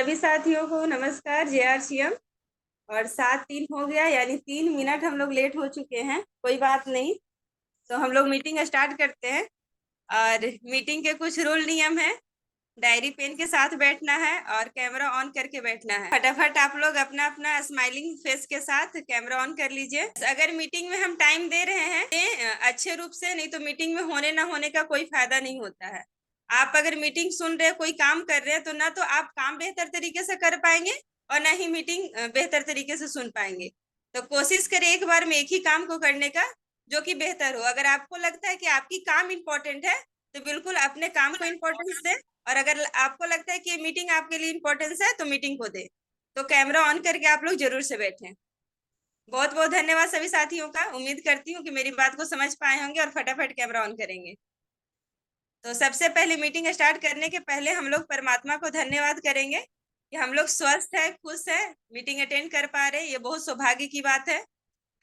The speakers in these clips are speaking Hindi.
सभी साथियों को नमस्कार। JRCM और 7:03 हो गया, यानी 3 मिनट हम लोग लेट हो चुके हैं। कोई बात नहीं, तो हम लोग मीटिंग स्टार्ट करते हैं। और मीटिंग के कुछ रूल नियम है। डायरी पेन के साथ बैठना है और कैमरा ऑन करके बैठना है। फटाफट आप लोग अपना अपना स्माइलिंग फेस के साथ कैमरा ऑन कर लीजिए। अगर मीटिंग में हम टाइम दे रहे हैं अच्छे रूप से, नहीं तो मीटिंग में होने ना होने का कोई फायदा नहीं होता है। आप अगर मीटिंग सुन रहे, कोई काम कर रहे हैं, तो ना तो आप काम बेहतर तरीके से कर पाएंगे और ना ही मीटिंग बेहतर तरीके से सुन पाएंगे। तो कोशिश करें एक बार में एक ही काम को करने का, जो कि बेहतर हो। अगर आपको लगता है कि आपकी काम इंपॉर्टेंट है, तो बिल्कुल अपने काम को इम्पोर्टेंस दें। और अगर आपको लगता है कि मीटिंग आपके लिए इम्पोर्टेंस है, तो मीटिंग को दे। तो कैमरा ऑन करके आप लोग जरूर से बैठें। बहुत बहुत धन्यवाद सभी साथियों का। उम्मीद करती हूँ कि मेरी बात को समझ पाए होंगे और फटाफट कैमरा ऑन करेंगे। तो सबसे पहले मीटिंग स्टार्ट करने के पहले हम लोग परमात्मा को धन्यवाद करेंगे कि हम लोग स्वस्थ है, खुश है, मीटिंग अटेंड कर पा रहे। ये बहुत सौभाग्य की बात है।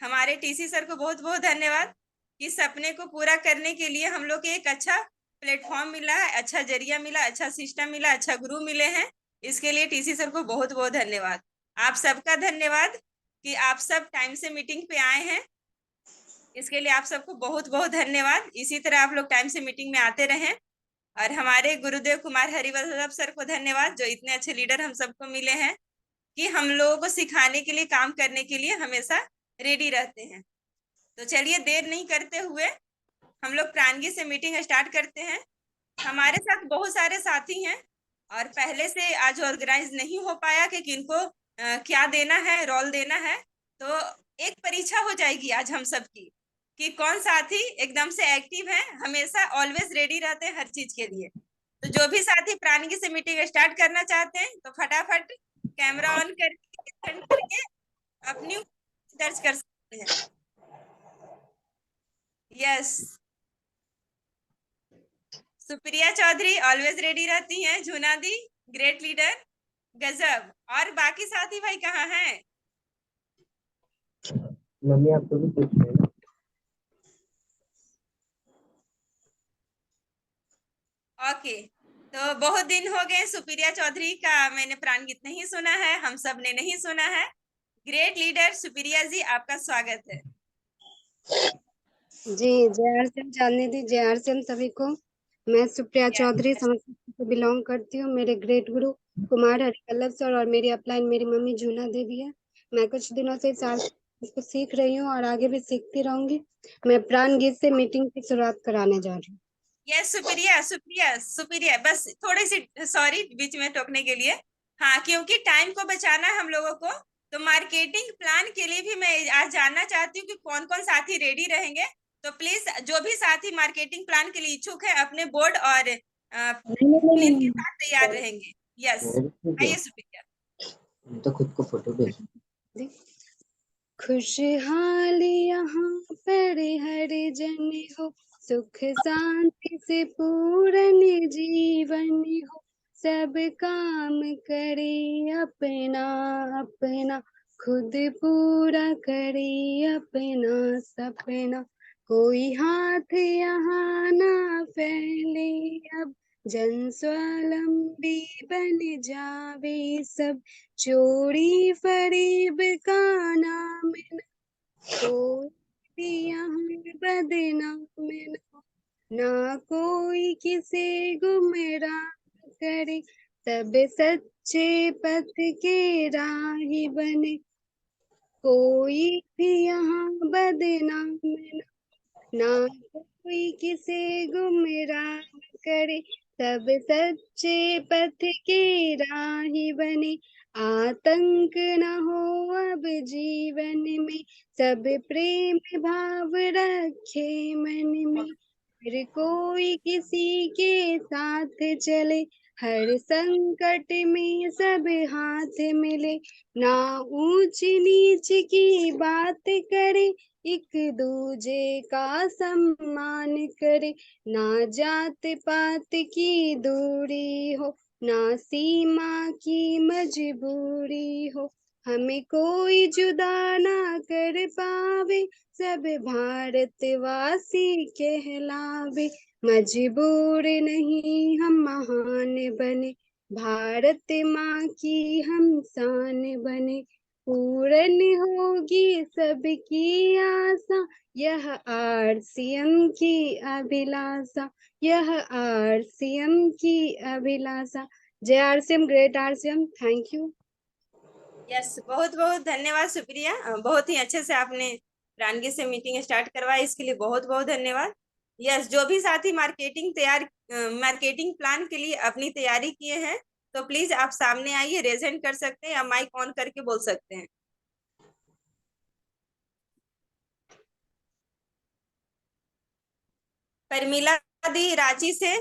हमारे TC सर को बहुत बहुत धन्यवाद कि सपने को पूरा करने के लिए हम लोग को एक अच्छा प्लेटफॉर्म मिला है, अच्छा जरिया मिला, अच्छा सिस्टम मिला, अच्छा गुरु मिले हैं। इसके लिए TC सर को बहुत बहुत धन्यवाद। आप सबका धन्यवाद कि आप सब टाइम से मीटिंग पे आए हैं। इसके लिए आप सबको बहुत बहुत धन्यवाद। इसी तरह आप लोग टाइम से मीटिंग में आते रहें। और हमारे गुरुदेव कुमार हरिवल्लभ सर को धन्यवाद, जो इतने अच्छे लीडर हम सबको मिले हैं कि हम लोगों को सिखाने के लिए, काम करने के लिए हमेशा रेडी रहते हैं। तो चलिए देर नहीं करते हुए हम लोग प्राणगी से मीटिंग स्टार्ट करते हैं। हमारे साथ बहुत सारे साथी हैं और पहले से आज ऑर्गेनाइज नहीं हो पाया कि किनको क्या देना है, रोल देना है। तो एक परीक्षा हो जाएगी आज हम सबकी कि कौन साथी एकदम से एक्टिव है, हमेशा ऑलवेज रेडी रहते हैं हर चीज के लिए। तो जो भी साथी प्राणगी से मीटिंग स्टार्ट करना चाहते हैं, तो फटाफट कैमरा ऑन करके अपनी दर्ज कर सकते हैं। Yes, Supriya Chaudhary always ready रहती हैं। झूना दी ग्रेट लीडर, गजब। और बाकी साथी भाई कहाँ हैं? मम्मी आपको भी पूछ रहे हैं। ओके, तो बहुत दिन हो गए सुप्रिया चौधरी का मैंने प्राण गीत नहीं सुना है, हम सब ने नहीं सुना है। ग्रेट लीडर सुप्रिया जी, आपका स्वागत है। जी, JRCM जानने दी। JRCM सभी को। मैं सुप्रिया चौधरी समस्तीपुर से बिलोंग करती हूँ। मेरे ग्रेट गुरु कुमार हरिवल्लभ सर और मेरी अपलाइन मेरी मम्मी जूना देवी है। मैं कुछ दिनों से इसको सीख रही हूँ और आगे भी सीखती रहूंगी। मैं प्राण गीत से मीटिंग की शुरुआत कराने जा रही हूँ। यस, सुप्रिया सुप्रिया सुप्रिया, बस थोड़ी सी सॉरी बीच में टोकने के लिए। हाँ, क्योंकि टाइम को बचाना है हम लोगों को, तो मार्केटिंग प्लान के लिए भी मैं आज जानना चाहती हूँ कि कौन कौन साथी रेडी रहेंगे। तो प्लीज जो भी साथी मार्केटिंग प्लान के लिए इच्छुक है, अपने बोर्ड और प्लेन के साथ तैयार रहेंगे। यस, आइए सुप्रिया। तो खुद को फोटो भेज। खुशहाल यहाँ पर हर जन हो, सुख शांति से पूर्ण जीवन हो, सब काम करे अपना अपना, खुद पूरा करे अपना सपना। कोई हाथ यहाँ ना फैले अब, जन स्वावलंबी बन जावे सब, चोरी फरेब का नाम न, कोई यहाँ बदनाम ना कोई किसे गुमराह करे, सब सच्चे पथ के राही बने, कोई भी यहाँ बदनाम ना कोई किसे गुमराह करे, सब सच्चे पथ के राही बने। आतंक न हो अब जीवन में, सब प्रेम भाव रखे मन में, हर कोई किसी के साथ चले, हर संकट में सब हाथ मिले, ना ऊंच नीच की बात करे, एक दूजे का सम्मान करे, ना जात पात की दूरी हो, ना सीमा की मजबूरी हो, हमें कोई जुदा ना कर पावे, सब भारतवासी कहलावे, मजबूर नहीं हम महान बने, भारत माँ की हम शान बने, पूर्ण होगी सबकी आशा, यह आरसीएम की अभिलाषा, यह आरसीएम की अभिलाषा। जय RCM, great RCM, thank you. Yes, बहुत बहुत धन्यवाद सुप्रिया। बहुत ही अच्छे से आपने रानगी से मीटिंग स्टार्ट करवाई, इसके लिए बहुत बहुत धन्यवाद। यस, जो भी साथी मार्केटिंग प्लान के लिए अपनी तैयारी किए हैं, तो प्लीज आप सामने आइए, रेज हैंड कर सकते हैं या माइक ऑन करके बोल सकते हैं। परमिला दी रांची से,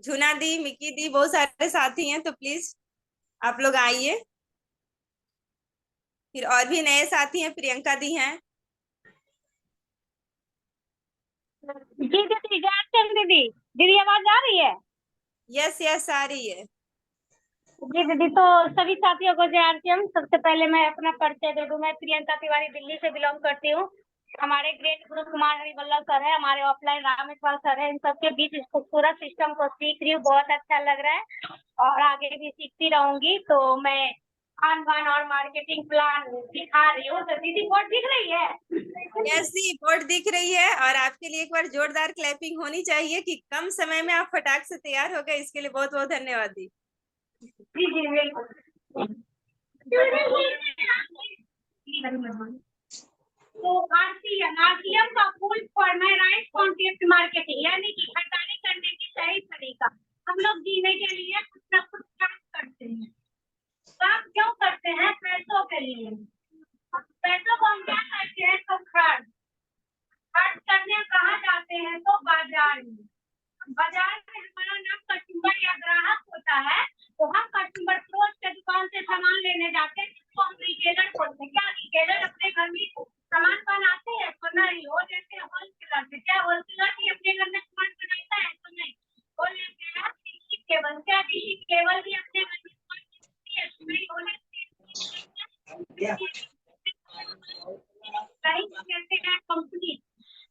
झुना दी, मिकी दी, बहुत सारे साथी हैं, तो प्लीज आप लोग आइए। फिर और भी नए साथी हैं, प्रियंका दी हैं। जी दीदी, जय आरसीएम दीदी। दीदी आवाज आ रही है? यस यस, आ रही है। जी दीदी, तो सभी साथियों को जय आरसीएम। सबसे पहले मैं अपना परिचय दे दूं। मैं प्रियंका तिवारी दिल्ली से बिलोंग करती हूँ। हमारे ग्रेट गुरु कुमार हरिवल्लभ सर है, हमारे ऑफलाइन रामेश्वर सर है, इन सबके बीच इस खूबसूरत सिस्टम को सीख रही हूँ, बहुत अच्छा लग रहा है और आगे भी सीखती रहूंगी। तो मैं खान पान और मार्केटिंग प्लान सिखा रही हूँ। तो दीदी बोर्ड दिख रही है? यस जी, बोर्ड दिख रही है, और आपके लिए एक बार जोरदार क्लैपिंग होनी चाहिए कि कम समय में आप फटाक से तैयार हो गए। इसके लिए बहुत बहुत धन्यवाद दी। जी जी बिल्कुल। तो आरसीएम का फुल फॉर्म है राइट कॉन्टेक्ट मार्केटिंग, यानी कि खरीदारी करने की सही तरीका। हम लोग जीने के लिए कुछ ना कुछ काम करते हैं। काम क्यों करते हैं? पैसों के लिए। पैसों को हम क्या करते हैं? तो खर्च करने कहाँ जाते हैं? तो बाजार में। बाजार में हमारा नाम कस्टमर या ग्राहक होता है, तो हम कस्टमर रोज के दुकान से सामान लेने जाते हैं, जिसको हम रिटेलर बोलते हैं। क्या रिटेलर अपने घर में सामान बनाते हैं? तो नहीं, वो जैसे होलसेलर से। क्या होलसेलर भी अपने घर में सामान बनाता है? तो नहीं, वो लेते हैं डीसी केबल। क्या डीसी केबल भी अपने घर में सामान बनाती है? तो नहीं, वो लेते हैं कंपनी।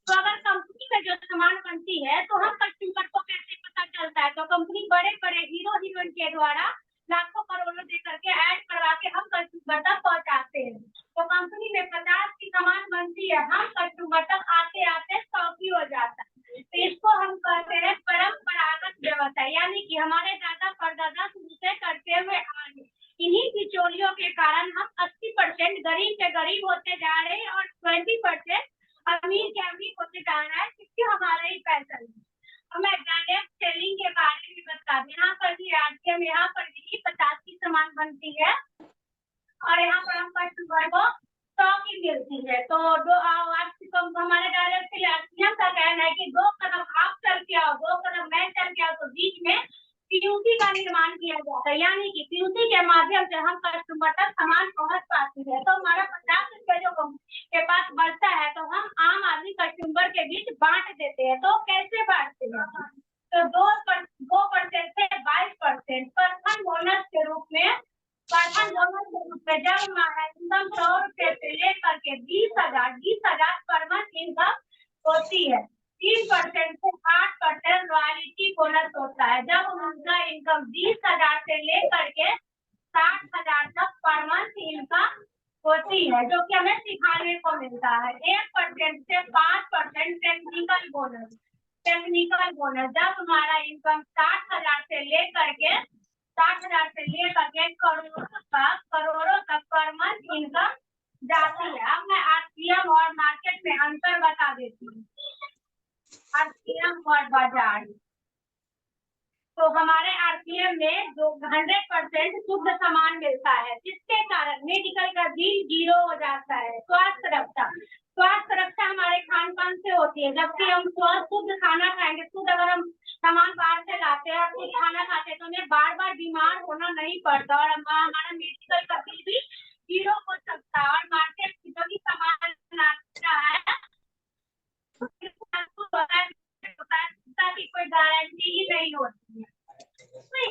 तो अगर कंपनी में जो सामान बनती है, तो हम कस्टमर को कैसे पता चलता है? तो कंपनी बड़े बड़े हीरो हीरोइन के द्वारा लाखों करोड़ों दे करके ऐड करवा के हम कस्टमर तक पहुंचाते हैं। तो कंपनी में 50 की सामान बनती है, हम कस्टमर तक आते आते 100 की हो जाता है। तो इसको हम कहते हैं परंपरागत व्यवसाय, यानी कि हमारे दादा परदादा शुरू से करते हुए आ रहे। इन्हीं बिचौलियों के कारण हम 80% गरीब से गरीब होते जा रहे हैं और 20% अमीर के अमीर होते जा रहा है, क्योंकि हमारा ही पैसा नहीं। मैं डायरेक्ट सेलिंग के बारे में बता दूं। यहाँ पर भी आरसीएम, यहाँ पर भी 50 की सामान बनती है और यहाँ पर हम कस्टमर को 100 की मिलती है। तो हमारे डायरेक्ट आरसीएम का कहना है कि 2 कदम आप चल के आओ, 2 कदम मैं चल के आओ, तो बीच में पीयूसी का निर्माण किया जाता है, यानी कि पीयूसी के माध्यम से हम कस्टमर तक सामान पहुंच पाते हैं। तो हमारा 50 रुपये जो के पास बढ़ता है, तो हम आम आदमी कस्टमर के बीच बांट देते हैं। तो कैसे बांटते हैं? तो 2% से 22% परफन बोनस के रूप में। परफन बोनस के रूप में जब इनकम 100 रुपये से लेकर के 20,000 पर मंथ इनकम होती है। 3% से 8% रॉयल्टी बोनस होता है। जब उनका इनकम 20,000 से लेकर के 60,000 तक पर मंथ इनकम होती है, जो कि हमें सिखाने को मिलता है। 1% से 5% टेक्निकल बोनस। टेक्निकल बोनस जब हमारा इनकम 60,000 से लेकर के करोड़ों तक पर मंथ इनकम जाती है। अब मैं आरसीएम और मार्केट में अंतर बता देती हूँ। आरसीएम और बाजार। तो हमारे आरसीएम में जो 100% शुद्ध सामान मिलता है, जिसके कारण मेडिकल का बिल 0 हो जाता है। स्वास्थ्य रक्षा हमारे खान पान से होती है, जबकि हम शुद्ध खाना खाएंगे। शुद्ध अगर हम सामान बाहर से लाते हैं, शुद्ध खाना खाते हैं, तो हमें बार बार बीमार होना नहीं पड़ता और हमारा मेडिकल का बिल भी 0 हो सकता है। और मार्केट में जो भी सामान आता है की कोई गारंटी ही नहीं होती है।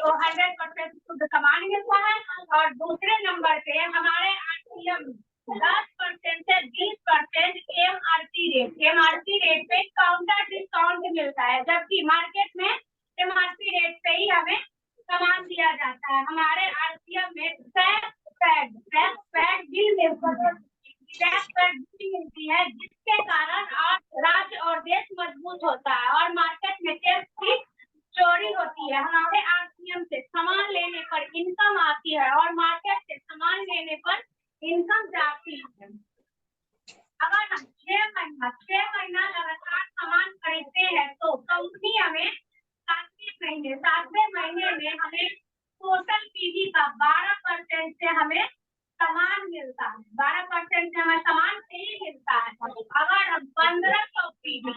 वो 100% शुद्ध सामान मिलता है। और दूसरे नंबर पे हमारे आरसीएम 10% से 20% एमआरपी रेट पे काउंटर डिस्काउंट मिलता है, जबकि मार्केट में एमआरपी रेट पे ही हमें सामान दिया जाता है। हमारे आरसीएम में टैक्स पैड बिल मिलती है, जिसके कारण राज्य और देश मजबूत होता है और मार्केट में टैक्स की चोरी होती है। हमारे आरसीएम से सामान लेने पर इनकम आती है और मार्केट से सामान लेने पर इनकम जाती है। अगर हम 6 महीना लगातार सामान खरीदते हैं तो कंपनी हमें 7वें महीने में हमें टोटल पीवी का 12% से हमें सामान मिलता है। 12% से हमें सामान फ्री मिलता है। अगर हम 1500 पीवी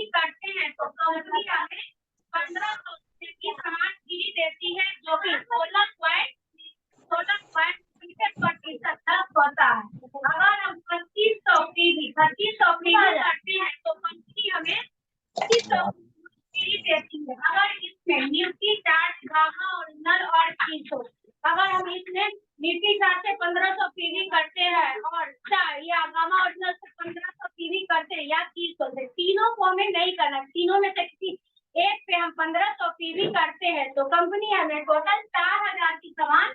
करते हैं तो कंपनी हमें 1500 की सामान फ्री देती है, जो कि 16.65% तक होता है। अगर हम 2500 पीवी करते हैं तो कंपनी हमें 2500 देती है। अगर इसमें न्यूट्री चार्ज, गामा ओरिजिनल और कीटो, अगर हम इसमें न्यूट्री चार्ज से 1500 पीवी करते हैं और या गामा ओरिजिनल से 1500 पीवी करते हैं या कीटो से, तीनों को हमें नहीं करना, तीनों में से किसी एक पे हम 1500 पीवी करते हैं तो कंपनी हमें टोटल 4000 की सामान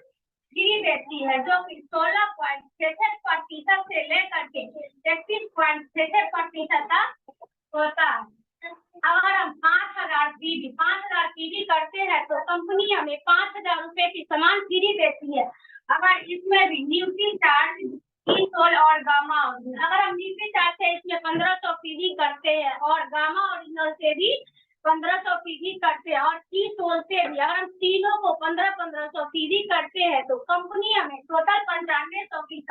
फ्री देती है, जो कि 16.66% से लेकर के 31.66% तक होता है। अगर हम 5000 पीवी करते हैं तो कंपनी हमें 5000 रुपए की सामान फ्री देती है। अगर इसमें भी न्यूट्री चार्ज, कीटोल और गामा ओरिजिनल, अगर हम न्यूट्री चार्ज से इसमें 1500 पीवी करते हैं और गामा ओरिजिनल से भी 1500 पीवी करते हैं और कीटोल से भी, अगर हम तीनों को 1500 पीवी करते हैं तो कंपनी हमें टोटल 9500 की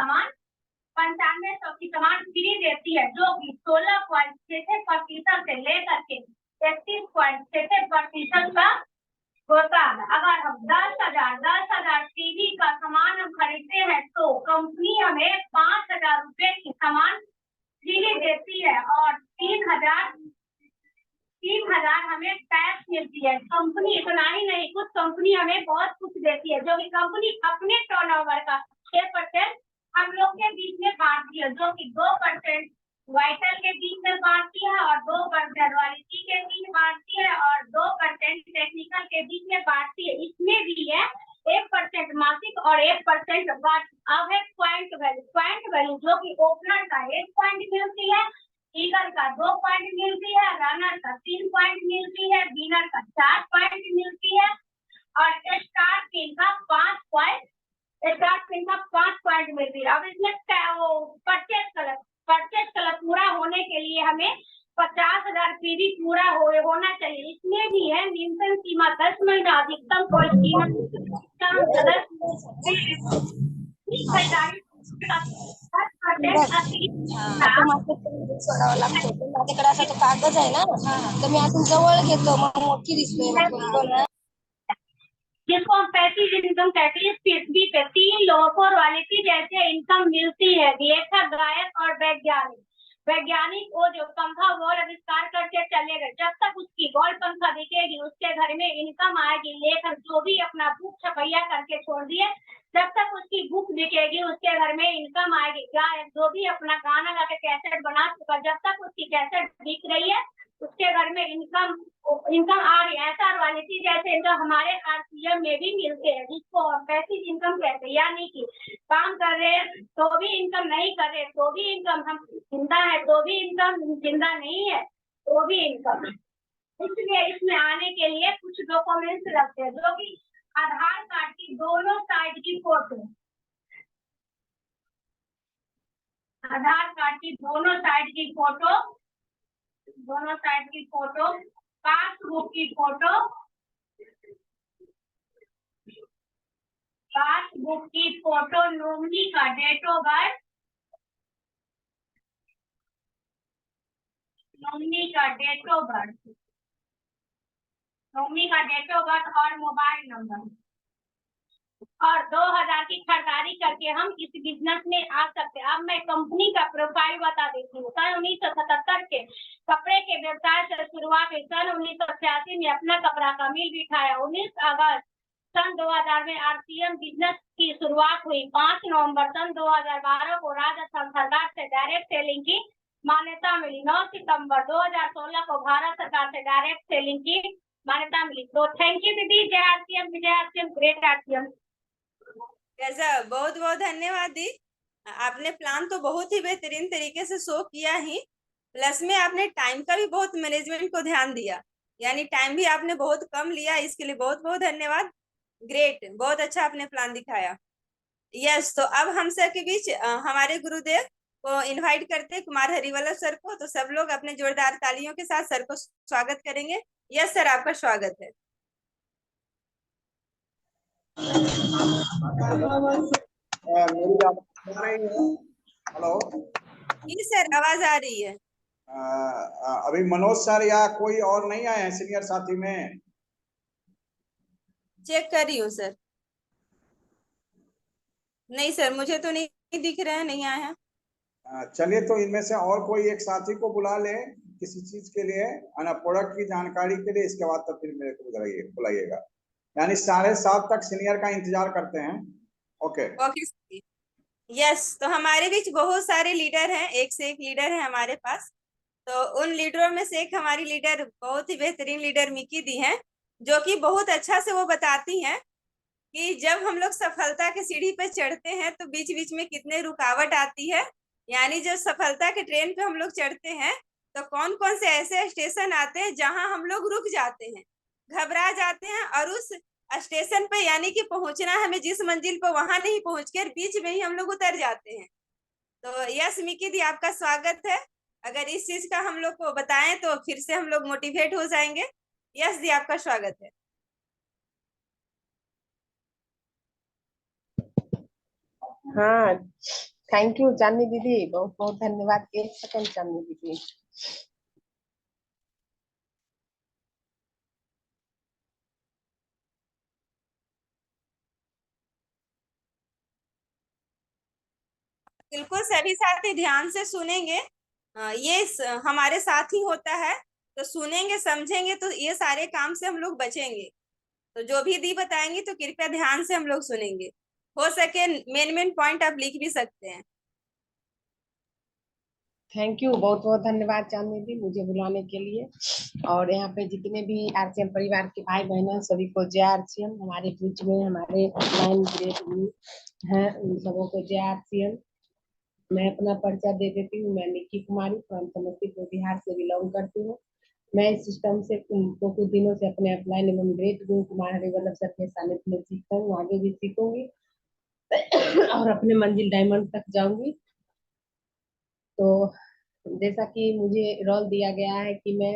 सामान फ्री देती है, जो कि 16.66% से लेकर के 31.66% का होता है। अगर हम 10,000 पीवी का सामान हम खरीदते हैं तो कंपनी हमें 5000 रुपए की सामान फ्री देती है और 3000 हमें टैक्स मिलती है। कंपनी इतना ही नहीं, कुछ कंपनी हमें बहुत कुछ देती है, जो कि कंपनी अपने टर्नओवर का 6% हम लोग के बीच में बांटती है, जो कि 2% वाइटल के बीच में बांटती है और 2% वालिटी के बीच में बांटती है और 2% टेक्निकल के बीच में बांटती है। इसमें भी है 1% मासिक और 1% अब है पॉइंट वैल्यू, जो कि ओपनर का 1 पॉइंट मिलती है, ईगल का 2 पॉइंट मिलती है, रनर का 3 पॉइंट मिलती है, विनर का 4 पॉइंट मिलती है और स्टार पिन का 5 पॉइंट मिलती है। अब इसमें परचेज कलर पूरा होने के लिए हमें 50,000 पीवी पूरा होना चाहिए। इसमें भी है न्यूनतम सीमा 10 महीना, अधिकतम कोई सोडावं लागतो, पण माझ्याकडे असा तो कागद आहे ना, तर मी अजून जवळ घेतो, मग मोठी दिसतोय। जिसको हम पैसिव इनकम कहते हैं, पृथ्वी पे 3 लोगों को रॉयल्टी जैसे इनकम मिलती है, लेखक, गायक और वैज्ञानिक। वैज्ञानिक वो जो पंखा बॉल आविष्कार करके चले गए, जब तक उसकी बॉल पंखा दिखेगी उसके घर में इनकम आएगी। लेखक जो भी अपना बुक छपैया करके छोड़ दिए, जब तक उसकी बुक दिखेगी उसके घर में इनकम आएगी। गायक जो भी अपना गाना गा के कैसेट बना चुका, जब तक उसकी कैसेट दिख रही है उसके घर में इनकम आ रही है। ऐसा रॉयल्टी जैसे इनकम हमारे आरसीएम में भी मिलते हैं, जिसको पैसिव इनकम कहते हैं, यानी कि काम कर रहे हैं तो भी इनकम, नहीं कर रहे तो भी इनकम, हम जिंदा है तो भी इनकम, जिंदा नहीं है तो भी इनकम। इसलिए इसमें आने के लिए कुछ डॉक्यूमेंट्स लगते हैं, जो कि आधार कार्ड की दोनों साइड की फोटो, आधार कार्ड की दोनों साइड की फोटो, पासबुक की फोटो, नॉमिनी का डेट ऑफ बर्थ, नॉमिनी का डेट ऑफ बर्थ और मोबाइल नंबर। और 2000 की खरीदारी करके हम इस बिजनेस में आ सकते हैं। अब मैं कंपनी का प्रोफाइल बता देती हूँ। सन 1977 के कपड़े के व्यवसाय से शुरुआत हुई। सन 1986 में अपना कपड़ा का मिल बिठाया। 19 अगस्त सन 2000 में आरसीएम बिजनेस की शुरुआत हुई। 5 नवंबर सन 2012 को राजस्थान सरकार से डायरेक्ट सेलिंग की मान्यता मिली। 9 सितंबर 2016 को भारत सरकार से डायरेक्ट सेलिंग की मान्यता मिली। तो थैंक यू दीदी, जय RCM, Vijay RCM, great RCM. गजब, बहुत बहुत धन्यवाद दी। आपने प्लान तो बहुत ही बेहतरीन तरीके से शो किया ही, प्लस में आपने टाइम का भी बहुत मैनेजमेंट को ध्यान दिया, यानी टाइम भी आपने बहुत कम लिया, इसके लिए बहुत बहुत धन्यवाद। ग्रेट, बहुत अच्छा आपने प्लान दिखाया। यस, तो अब हम सर के बीच हमारे गुरुदेव को इनवाइट करते हैं, कुमार हरिवल्लभ सर को। तो सब लोग अपने जोरदार तालियों के साथ सर को स्वागत करेंगे। यस सर, आपका स्वागत है। मेरी आवाज आ रही है? हेलो, जी सर, आवाज आ रही है। अभी मनोज सर या कोई और नहीं आए हैं सीनियर साथी में? चेक कर रही हूँ सर। नहीं सर, मुझे तो नहीं दिख रहे हैं, नहीं आए हैं। चलिए, तो इनमें से और कोई एक साथी को बुला ले किसी चीज के लिए, प्रोडक्ट की जानकारी के लिए। इसके बाद तो फिर मेरे को बुलाइएगा। यानी 7:30 तक सीनियर का इंतजार करते हैं। Okay okay sir. यस, तो हमारे बीच बहुत सारे लीडर हैं, एक से एक लीडर है हमारे पास। तो उन लीडरों में से एक हमारी लीडर, बहुत ही बेहतरीन लीडर मिकी दी हैं, जो कि बहुत अच्छा से वो बताती हैं कि जब हम लोग सफलता के सीढ़ी पे चढ़ते हैं तो बीच बीच में कितने रुकावट आती है। यानी जब सफलता के ट्रेन पे हम लोग चढ़ते हैं तो कौन कौन से ऐसे स्टेशन आते हैं जहां हम लोग रुक जाते हैं, घबरा जाते हैं, और उस स्टेशन पे यानी कि पहुंचना हमें जिस मंजिल पर, वहां नहीं पहुंच कर बीच में ही हम लोग उतर जाते हैं। तो यस मिकी दी, आपका स्वागत है। अगर इस चीज का हम लोग को बताएं तो फिर से हम लोग मोटिवेट हो जाएंगे। यस दी, आपका स्वागत है। हाँ, थैंक यू चांदनी दीदी, बहुत बहुत धन्यवाद। एक सेकंड चांदनी दीदी। बिल्कुल, सभी साथी ध्यान से सुनेंगे। हमारे साथ ही होता है, तो सुनेंगे समझेंगे तो ये सारे काम से हम लोग बचेंगे। तो जो भी दी बताएंगे तो कृपया ध्यान से हम लोग सुनेंगे। हो सके मेन मेन पॉइंट आप लिख भी सकते हैं। थैंक यू, बहुत बहुत धन्यवाद चांदनी दी मुझे बुलाने के लिए। और यहाँ पे जितने भी आरसीएम परिवार के भाई बहन हैं, सभी को जय आरसीएम। हमारे बीच में हमारे ऑनलाइन ग्रेट हैं, उन सबों को जय आरसीएम। मैं अपना परिचय दे देती हूँ। मैं निक्की कुमारी फ्रॉम समस्तीपुर बिहार से बिलोंग करती हूँ। मैं इस सिस्टम से कुछ दिनों से अपने अपलाइन एवं ग्रेट गुरु कुमार हरिवल्लभ सर के सानिध्य में सीखता हूँ, आगे भी सीखूंगी और अपने मंजिल डायमंड तक जाऊंगी। तो जैसा कि मुझे रोल दिया गया है कि मैं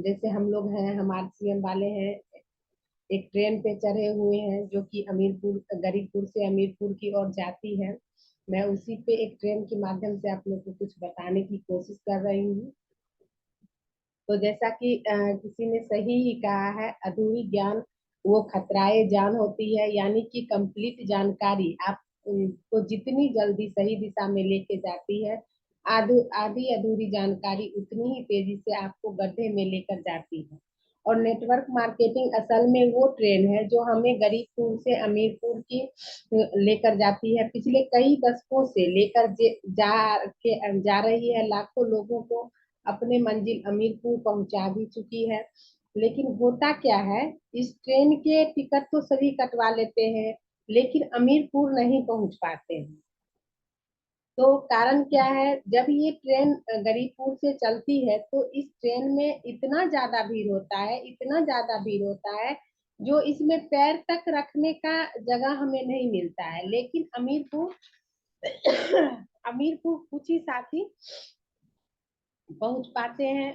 जैसे हम लोग हैं, हम आरसीएम वाले हैं, एक ट्रेन पे चढ़े हुए हैं जो कि गरीबपुर से अमीरपुर की ओर जाती है। मैं उसी पे एक ट्रेन के माध्यम से आप लोग को कुछ बताने की कोशिश कर रही हूँ। तो जैसा कि किसी ने सही ही कहा है, अधूरी ज्ञान वो खतराए जान होती है। यानी कि कंप्लीट जानकारी आप को जितनी जल्दी सही दिशा में लेके जाती है, आधी अधूरी जानकारी उतनी ही तेजी से आपको गड्ढे में लेकर जाती है। और नेटवर्क मार्केटिंग असल में वो ट्रेन है जो हमें गरीबपुर से अमीरपुर की लेकर जाती है। पिछले कई दशकों से लेकर जा रही है, लाखों लोगों को अपने मंजिल अमीरपुर पहुंचा भी चुकी है। लेकिन होता क्या है, इस ट्रेन के टिकट तो सभी कटवा लेते हैं, लेकिन अमीरपुर नहीं पहुंच पाते हैं। तो कारण क्या है, जब ये ट्रेन गरीबपुर से चलती है तो इस ट्रेन में इतना ज्यादा भीड़ होता है, इतना ज्यादा भीड़ होता है, जो इसमें पैर तक रखने का जगह हमें नहीं मिलता है। लेकिन अमीरपुर अमीरपुर कुछ ही साथी पहुंच पाते हैं।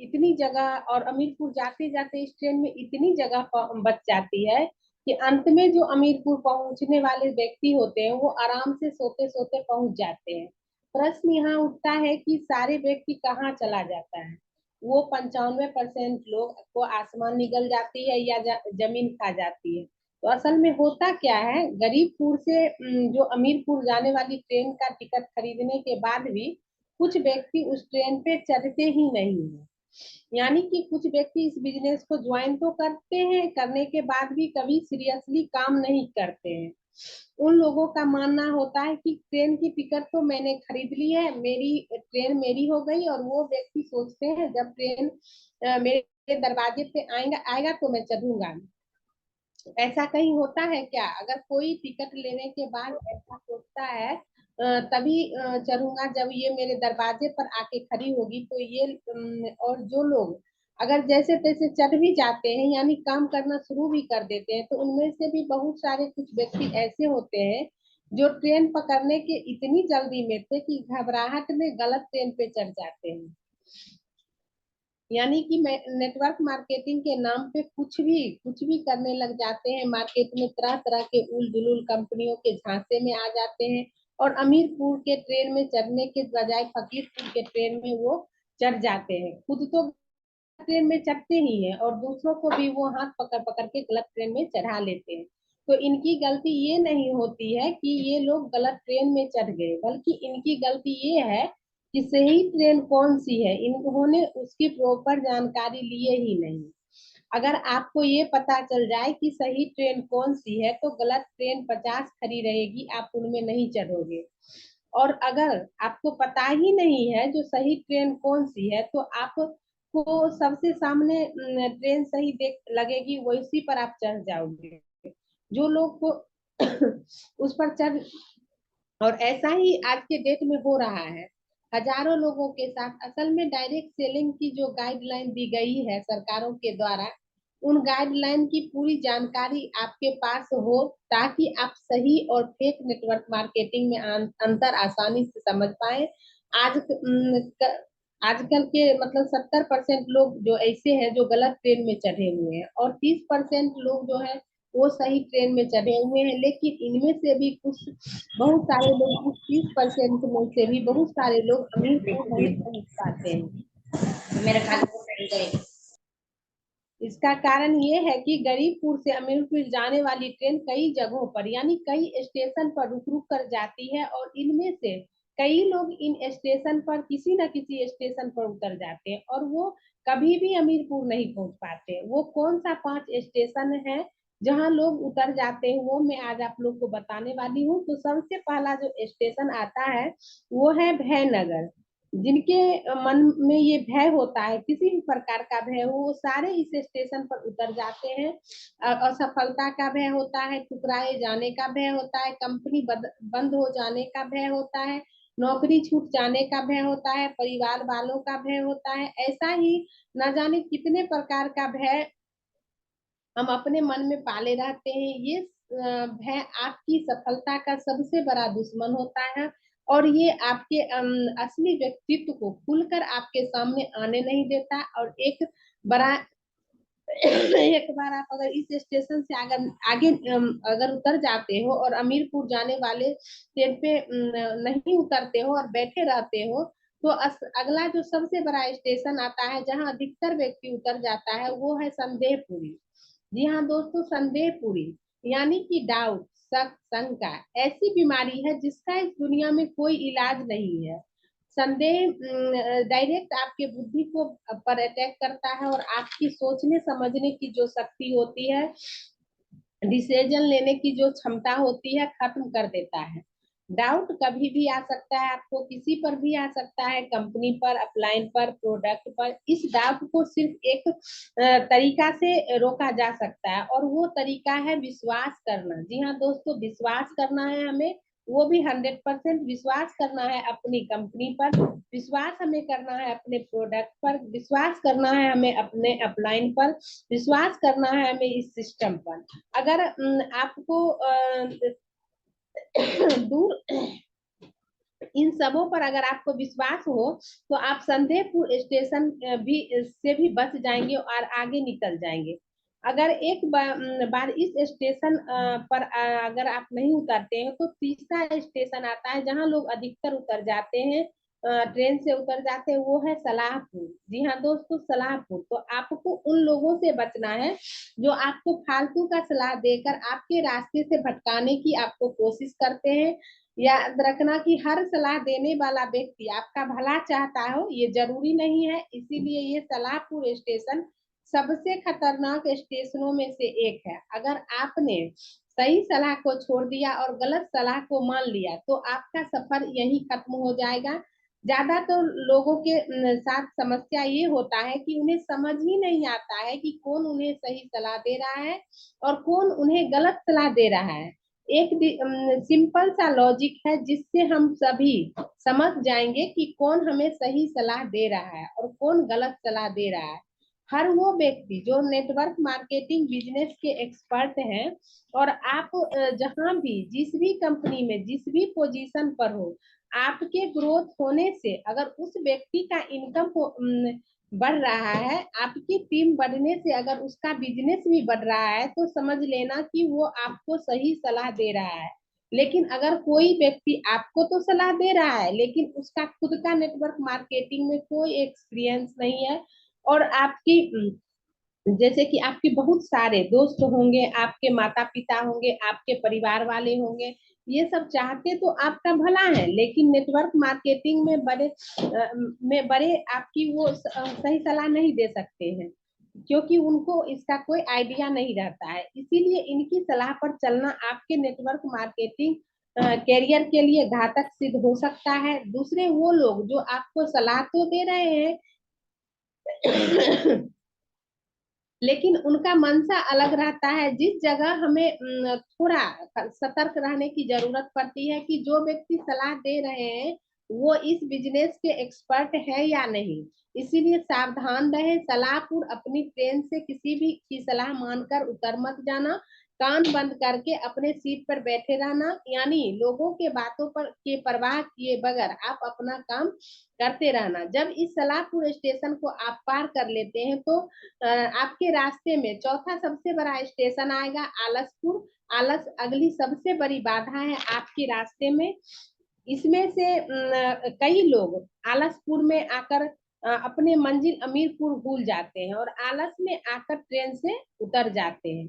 इतनी जगह, और अमीरपुर जाते जाते इस ट्रेन में इतनी जगह बच जाती है कि अंत में जो अमीरपुर पहुंचने वाले व्यक्ति होते हैं वो आराम से सोते सोते पहुंच जाते हैं। प्रश्न यहाँ उठता है कि सारे व्यक्ति कहाँ चला जाता है। वो 95% लोग को आसमान निगल जाती है या जमीन खा जाती है। तो असल में होता क्या है, गरीबपुर से जो अमीरपुर जाने वाली ट्रेन का टिकट खरीदने के बाद भी कुछ व्यक्ति उस ट्रेन पे चढ़ते ही नहीं है। यानी कि कुछ व्यक्ति इस बिजनेस को ज्वाइन तो करते हैं, करने के बाद भी कभी सीरियसली काम नहीं करते हैं। उन लोगों का मानना होता है कि ट्रेन की टिकट तो मैंने खरीद ली है, मेरी ट्रेन मेरी हो गई। और वो व्यक्ति सोचते हैं जब ट्रेन मेरे दरवाजे पे आएगा तो मैं चढ़ूंगा। ऐसा कहीं होता है क्या? अगर कोई टिकट लेने के बाद ऐसा सोचता है तभी चढ़ूंगा जब ये मेरे दरवाजे पर आके खड़ी होगी, तो ये और जो लोग अगर जैसे तैसे चढ़ भी जाते हैं यानी काम करना शुरू भी कर देते हैं, तो उनमें से भी बहुत सारे कुछ व्यक्ति ऐसे होते हैं जो ट्रेन पकड़ने के इतनी जल्दी में थे कि घबराहट में गलत ट्रेन पे चढ़ जाते हैं। यानी कि नेटवर्क मार्केटिंग के नाम पे कुछ भी करने लग जाते हैं। मार्केट में तरह तरह के उल जुलूल कंपनियों के झांसे में आ जाते हैं और अमीरपुर के ट्रेन में चढ़ने के बजाय फकीरपुर के ट्रेन में वो चढ़ जाते हैं। खुद तो ट्रेन में चढ़ते ही हैं और दूसरों को भी वो हाथ पकड़ पकड़ के गलत ट्रेन में चढ़ा लेते हैं। तो इनकी गलती ये नहीं होती है कि ये लोग गलत ट्रेन में चढ़ गए, बल्कि इनकी गलती ये है कि सही ट्रेन कौन सी है इन्होंने उसकी प्रॉपर जानकारी लिए ही नहीं। अगर आपको ये पता चल जाए कि सही ट्रेन कौन सी है तो गलत ट्रेन 50 खड़ी रहेगी, आप उनमें नहीं चढ़ोगे। और अगर आपको पता ही नहीं है जो सही ट्रेन कौन सी है तो आपको सबसे सामने ट्रेन सही देख लगेगी, वैसी पर आप चढ़ जाओगे। जो लोग को उस पर चढ़ और ऐसा ही आज के डेट में हो रहा है हजारों लोगों के साथ। असल में डायरेक्ट सेलिंग की जो गाइडलाइन दी गई है सरकारों के द्वारा, उन गाइडलाइन की पूरी जानकारी आपके पास हो ताकि आप सही और फेक नेटवर्क मार्केटिंग में अंतर आसानी से समझ पाए। आज आजकल के मतलब 70% लोग जो ऐसे हैं जो गलत ट्रेन में चढ़े हुए हैं और 30% लोग जो है वो सही ट्रेन में चढ़े हुए हैं। लेकिन इनमें से भी कुछ बहुत सारे लोग, इस 30% में से भी बहुत सारे लोग अमीरपुर नहीं पहुंच पाते हैं। मेरे खाली इसका कारण ये है कि गरीबपुर से अमीरपुर जाने वाली ट्रेन कई जगहों पर यानी कई स्टेशन पर रुक रुक कर जाती है और इनमें से कई लोग इन स्टेशन पर किसी न किसी स्टेशन पर उतर जाते हैं और वो कभी भी अमीरपुर नहीं पहुंच पाते। वो कौन सा 5 स्टेशन है जहां लोग उतर जाते हैं वो मैं आज आप लोग को बताने वाली हूँ। तो सबसे पहला जो स्टेशन आता है वो है भयनगर। जिनके मन में ये भय होता है, किसी भी प्रकार का भय हो, वो सारे इस स्टेशन पर उतर जाते हैं। असफलता का भय होता है, ठुकराए जाने का भय होता है, कंपनी बंद हो जाने का भय होता है, नौकरी छूट जाने का भय होता है, परिवार वालों का भय होता है। ऐसा ही न जाने कितने प्रकार का भय हम अपने मन में पाले रहते हैं। ये भय आपकी सफलता का सबसे बड़ा दुश्मन होता है और ये आपके असली व्यक्तित्व को खुलकर आपके सामने आने नहीं देता। और एक बड़ा एक बार आप अगर इस स्टेशन से अगर आगे अगर उतर जाते हो और अमीरपुर जाने वाले ट्रेन पे नहीं उतरते हो और बैठे रहते हो तो अगला जो सबसे बड़ा स्टेशन आता है जहां अधिकतर व्यक्ति उतर जाता है वो है संदेहपुरी। जी हाँ दोस्तों, संदेहपुरी यानी कि डाउट, शक, शंका ऐसी बीमारी है जिसका इस दुनिया में कोई इलाज नहीं है। संदेह डायरेक्ट आपके बुद्धि को पर अटैक करता है और आपकी सोचने समझने की जो शक्ति होती है, डिसीजन लेने की जो क्षमता होती है, खत्म कर देता है। डाउट कभी भी आ सकता है, आपको किसी पर भी आ सकता है, कंपनी पर, अपलाइन पर, प्रोडक्ट पर। इस डाउट को सिर्फ एक तरीका से रोका जा सकता है और वो तरीका है विश्वास करना। जी हाँ दोस्तों, विश्वास करना है हमें, वो भी 100% विश्वास करना है अपनी कंपनी पर, विश्वास हमें करना है अपने प्रोडक्ट पर, विश्वास करना है हमें अपने अपलाइन पर, विश्वास करना है हमें इस सिस्टम पर। अगर आपको दूर इन सबों पर अगर आपको विश्वास हो तो आप संदेहपुर स्टेशन भी से भी बच जाएंगे और आगे निकल जाएंगे। अगर एक बार इस स्टेशन पर अगर आप नहीं उतरते हैं तो तीसरा स्टेशन आता है जहां लोग अधिकतर उतर जाते हैं, ट्रेन से उतर जाते हैं, वो है सलाहपुर। जी हाँ दोस्तों, सलाहपुर। तो आपको उन लोगों से बचना है जो आपको फालतू का सलाह देकर आपके रास्ते से भटकाने की आपको कोशिश करते हैं। याद रखना कि हर सलाह देने वाला व्यक्ति आपका भला चाहता हो ये जरूरी नहीं है। इसीलिए ये सलाहपुर स्टेशन सबसे खतरनाक स्टेशनों में से एक है। अगर आपने सही सलाह को छोड़ दिया और गलत सलाह को मान लिया तो आपका सफर यही खत्म हो जाएगा। ज्यादा तो लोगों के साथ समस्या ये होता है कि उन्हें समझ ही नहीं आता है कि कौन उन्हें सही सलाह दे रहा है और कौन उन्हें गलत सलाह दे रहा है। एक सिंपल सा लॉजिक है जिससे हम सभी समझ जाएंगे कि कौन हमें सही सलाह दे रहा है और कौन गलत सलाह दे रहा है। हर वो व्यक्ति जो नेटवर्क मार्केटिंग बिजनेस के एक्सपर्ट हैं और आप जहां भी जिस भी कंपनी में जिस भी पोजीशन पर हो, आपके ग्रोथ होने से अगर उस व्यक्ति का इनकम बढ़ रहा है, आपकी टीम बढ़ने से अगर उसका बिजनेस भी बढ़ रहा है, तो समझ लेना कि वो आपको सही सलाह दे रहा है। लेकिन अगर कोई व्यक्ति आपको तो सलाह दे रहा है लेकिन उसका खुद का नेटवर्क मार्केटिंग में कोई एक्सपीरियंस नहीं है और आपकी जैसे कि आपके बहुत सारे दोस्त होंगे, आपके माता पिता होंगे, आपके परिवार वाले होंगे, ये सब चाहते तो आपका भला है, लेकिन नेटवर्क मार्केटिंग में बड़े आपकी वो सही सलाह नहीं दे सकते हैं क्योंकि उनको इसका कोई आइडिया नहीं रहता है। इसीलिए इनकी सलाह पर चलना आपके नेटवर्क मार्केटिंग कैरियर के लिए घातक सिद्ध हो सकता है। दूसरे वो लोग जो आपको सलाह तो दे रहे हैं लेकिन उनका मंशा अलग रहता है। जिस जगह हमें थोड़ा सतर्क रहने की जरूरत पड़ती है कि जो व्यक्ति सलाह दे रहे हैं वो इस बिजनेस के एक्सपर्ट है या नहीं। इसीलिए सावधान रहे, सलाहपुर अपनी ट्रेन से किसी भी की सलाह मानकर उतर मत जाना, कान बंद करके अपने सीट पर बैठे रहना, यानी लोगों के बातों पर के परवाह किए बगैर आप अपना काम करते रहना। जब इस सलाहपुर स्टेशन को आप पार कर लेते हैं तो आपके रास्ते में चौथा सबसे बड़ा स्टेशन आएगा आलसपुर। आलस अगली सबसे बड़ी बाधा है आपके रास्ते में। इसमें से कई लोग आलसपुर में आकर अपने मंजिल अमीरपुर भूल जाते हैं और आलस में आकर ट्रेन से उतर जाते हैं।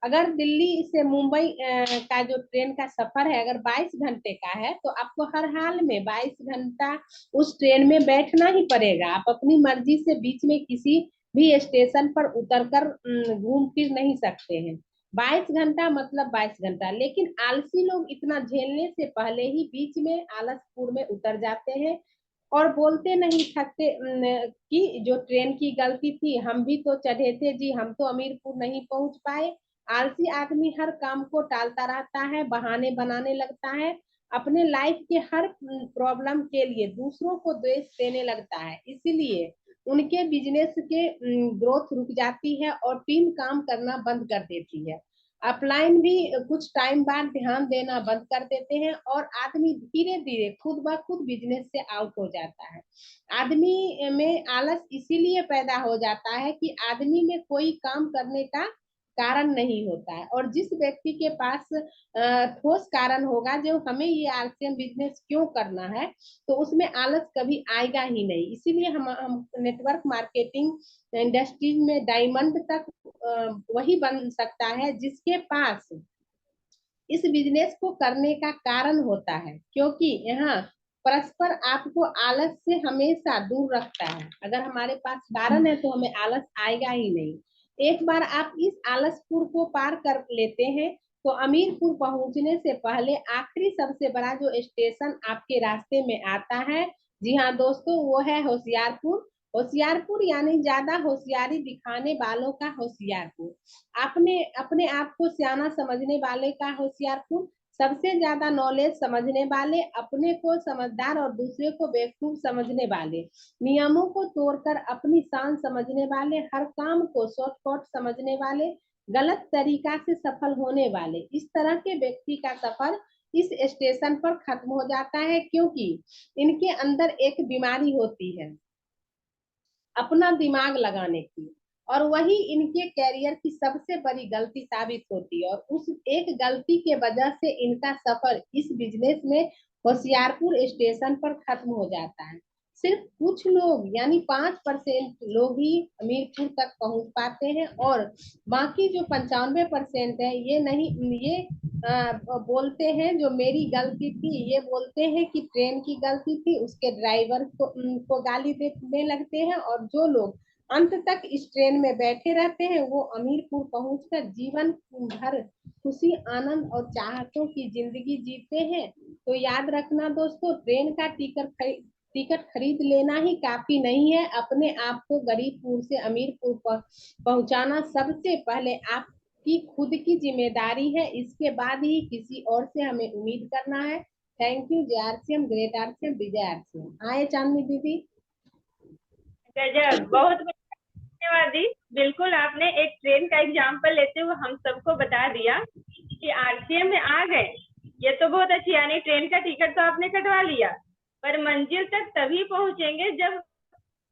अगर दिल्ली से मुंबई का जो ट्रेन का सफर है अगर 22 घंटे का है तो आपको हर हाल में 22 घंटा उस ट्रेन में बैठना ही पड़ेगा। आप अपनी मर्जी से बीच में किसी भी स्टेशन पर उतरकर घूम फिर नहीं सकते हैं। 22 घंटा मतलब 22 घंटा। लेकिन आलसी लोग इतना झेलने से पहले ही बीच में आलसपुर में उतर जाते हैं और बोलते नहीं थकते कि जो ट्रेन की गलती थी, हम भी तो चढ़े थे जी, हम तो अमीरपुर नहीं पहुंच पाए। आलसी आदमी हर काम को टालता रहता है, बहाने बनाने लगता है, अपने लाइफ के हर प्रॉब्लम के लिए दूसरों को दोष देने लगता है। इसीलिए उनके बिजनेस के ग्रोथ रुक जाती है और टीम काम करना बंद कर देती है। अपलाइन भी कुछ टाइम बाद ध्यान देना बंद कर देते हैं और आदमी धीरे धीरे खुद ब खुद बिजनेस से आउट हो जाता है। आदमी में आलस इसीलिए पैदा हो जाता है कि आदमी में कोई काम करने का कारण नहीं होता है और जिस व्यक्ति के पास ठोस कारण होगा जो हमें ये आरसीएम बिजनेस क्यों करना है तो उसमें आलस कभी आएगा ही नहीं। इसीलिए हम नेटवर्क मार्केटिंग इंडस्ट्री में डायमंड तक वही बन सकता है जिसके पास इस बिजनेस को करने का कारण होता है, क्योंकि यहाँ परस्पर आपको आलस से हमेशा दूर रखता है। अगर हमारे पास कारण है तो हमें आलस आएगा ही नहीं। एक बार आप इस आलसपुर को पार कर लेते हैं तो अमीरपुर पहुंचने से पहले आखिरी सबसे बड़ा जो स्टेशन आपके रास्ते में आता है, जी हाँ दोस्तों, वो है होशियारपुर। होशियारपुर यानी ज्यादा होशियारी दिखाने वालों का होशियारपुर, आपने अपने आप को सियाना समझने वाले का होशियारपुर, सबसे ज्यादा नॉलेज समझने वाले, अपने को समझदार और दूसरे को बेवकूफ समझने वाले, नियमों को तोड़कर अपनी शान समझने वाले, हर काम को शॉर्टकट समझने वाले, गलत तरीका से सफल होने वाले, इस तरह के व्यक्ति का सफर इस स्टेशन पर खत्म हो जाता है, क्योंकि इनके अंदर एक बीमारी होती है अपना दिमाग लगाने की, और वही इनके कैरियर की सबसे बड़ी गलती साबित होती है और उस एक गलती के वजह से इनका सफर इस बिजनेस में होशियारपुर स्टेशन पर खत्म हो जाता है। सिर्फ कुछ लोग यानी 5% लोग ही अमीरपुर तक पहुंच पाते हैं और बाकी जो 95% है ये नहीं, ये बोलते हैं जो मेरी गलती थी, ये बोलते हैं कि ट्रेन की गलती थी, उसके ड्राइवर को गाली देने लगते हैं और जो लोग अंत तक इस ट्रेन में बैठे रहते हैं वो अमीरपुर पहुंचकर जीवन भर खुशी, आनंद और चाहतों की जिंदगी जीते हैं। तो याद रखना दोस्तों, ट्रेन का टिकट टिकट खरीद लेना ही काफी नहीं है। अपने आप को गरीबपुर से अमीरपुर पहुंचाना सबसे पहले आपकी खुद की जिम्मेदारी है, इसके बाद ही किसी और से हमें उम्मीद करना है। Thank you JRCM, great RCM, Vijay RCM. आए चांदनी दीदी। गजब, बहुत धन्यवाद दी। बिल्कुल आपने एक ट्रेन का एग्जाम्पल लेते हुए हम सबको बता दिया कि आरसीएम में आ गए, ये तो बहुत अच्छी, यानी ट्रेन का टिकट तो आपने कटवा लिया, पर मंजिल तक तभी पहुंचेंगे जब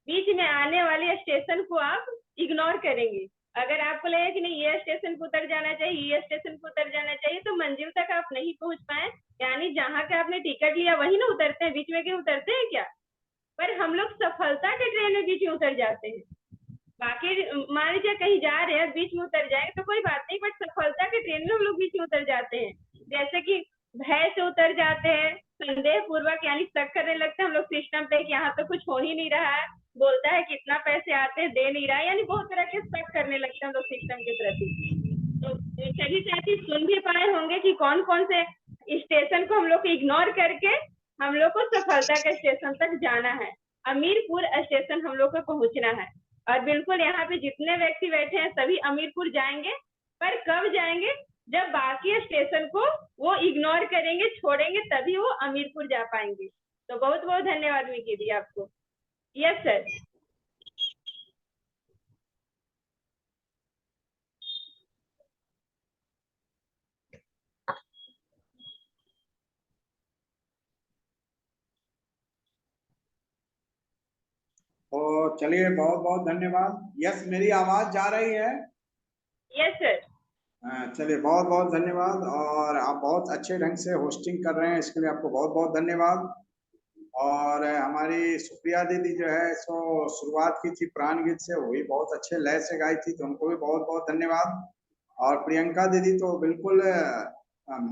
बीच में आने वाले स्टेशन को आप इग्नोर करेंगे। अगर आपको लगे कि नहीं ये स्टेशन को उतर जाना चाहिए, ये स्टेशन को उतर जाना चाहिए, तो मंजिल तक आप नहीं पहुंच पाए। यानी जहाँ का आपने टिकट लिया वही ना उतरते हैं, बीच में क्यों उतरते हैं क्या? पर हम लोग सफलता के ट्रेन में बीच में उतर जाते हैं। बाकी मान लीजिए कहीं जा रहे हैं, बीच में उतर जाएंगे तो कोई बात नहीं, बट सफलता के ट्रेन में हम लोग बीच में उतर जाते हैं। जैसे कि भय से उतर जाते हैं, संदेह पूर्वक, यानी शक करने लगते हैं हम लोग सिस्टम पे कि यहाँ तो कुछ हो ही नहीं रहा है, बोलता है कितना पैसे आते हैं, दे नहीं रहा है, यानी बहुत तरह के शक करने लगते हैं हम लोग सिस्टम के प्रति। तो सभी साथी सुन भी पाए होंगे कि कौन कौन से स्टेशन को हम लोग को इग्नोर करके हम लोग को सफलता के स्टेशन तक जाना है। अमीरपुर स्टेशन हम लोग को पहुंचना है, और बिल्कुल यहाँ पे जितने व्यक्ति बैठे हैं सभी अमीरपुर जाएंगे, पर कब जाएंगे? जब बाकी स्टेशन को वो इग्नोर करेंगे, छोड़ेंगे, तभी वो अमीरपुर जा पाएंगे। तो बहुत बहुत धन्यवाद मिकी दी आपको। Yes sir. तो चलिए, बहुत बहुत धन्यवाद। यस, मेरी आवाज जा रही है? Yes sir. चलिए, बहुत बहुत धन्यवाद। और आप बहुत अच्छे ढंग से होस्टिंग कर रहे हैं, इसके लिए आपको बहुत बहुत धन्यवाद। और हमारी सुप्रिया दीदी जो है सो शुरुआत की थी प्राण गीत से, वही बहुत अच्छे लय से गाई थी, तो उनको भी बहुत बहुत धन्यवाद। और प्रियंका दीदी तो बिल्कुल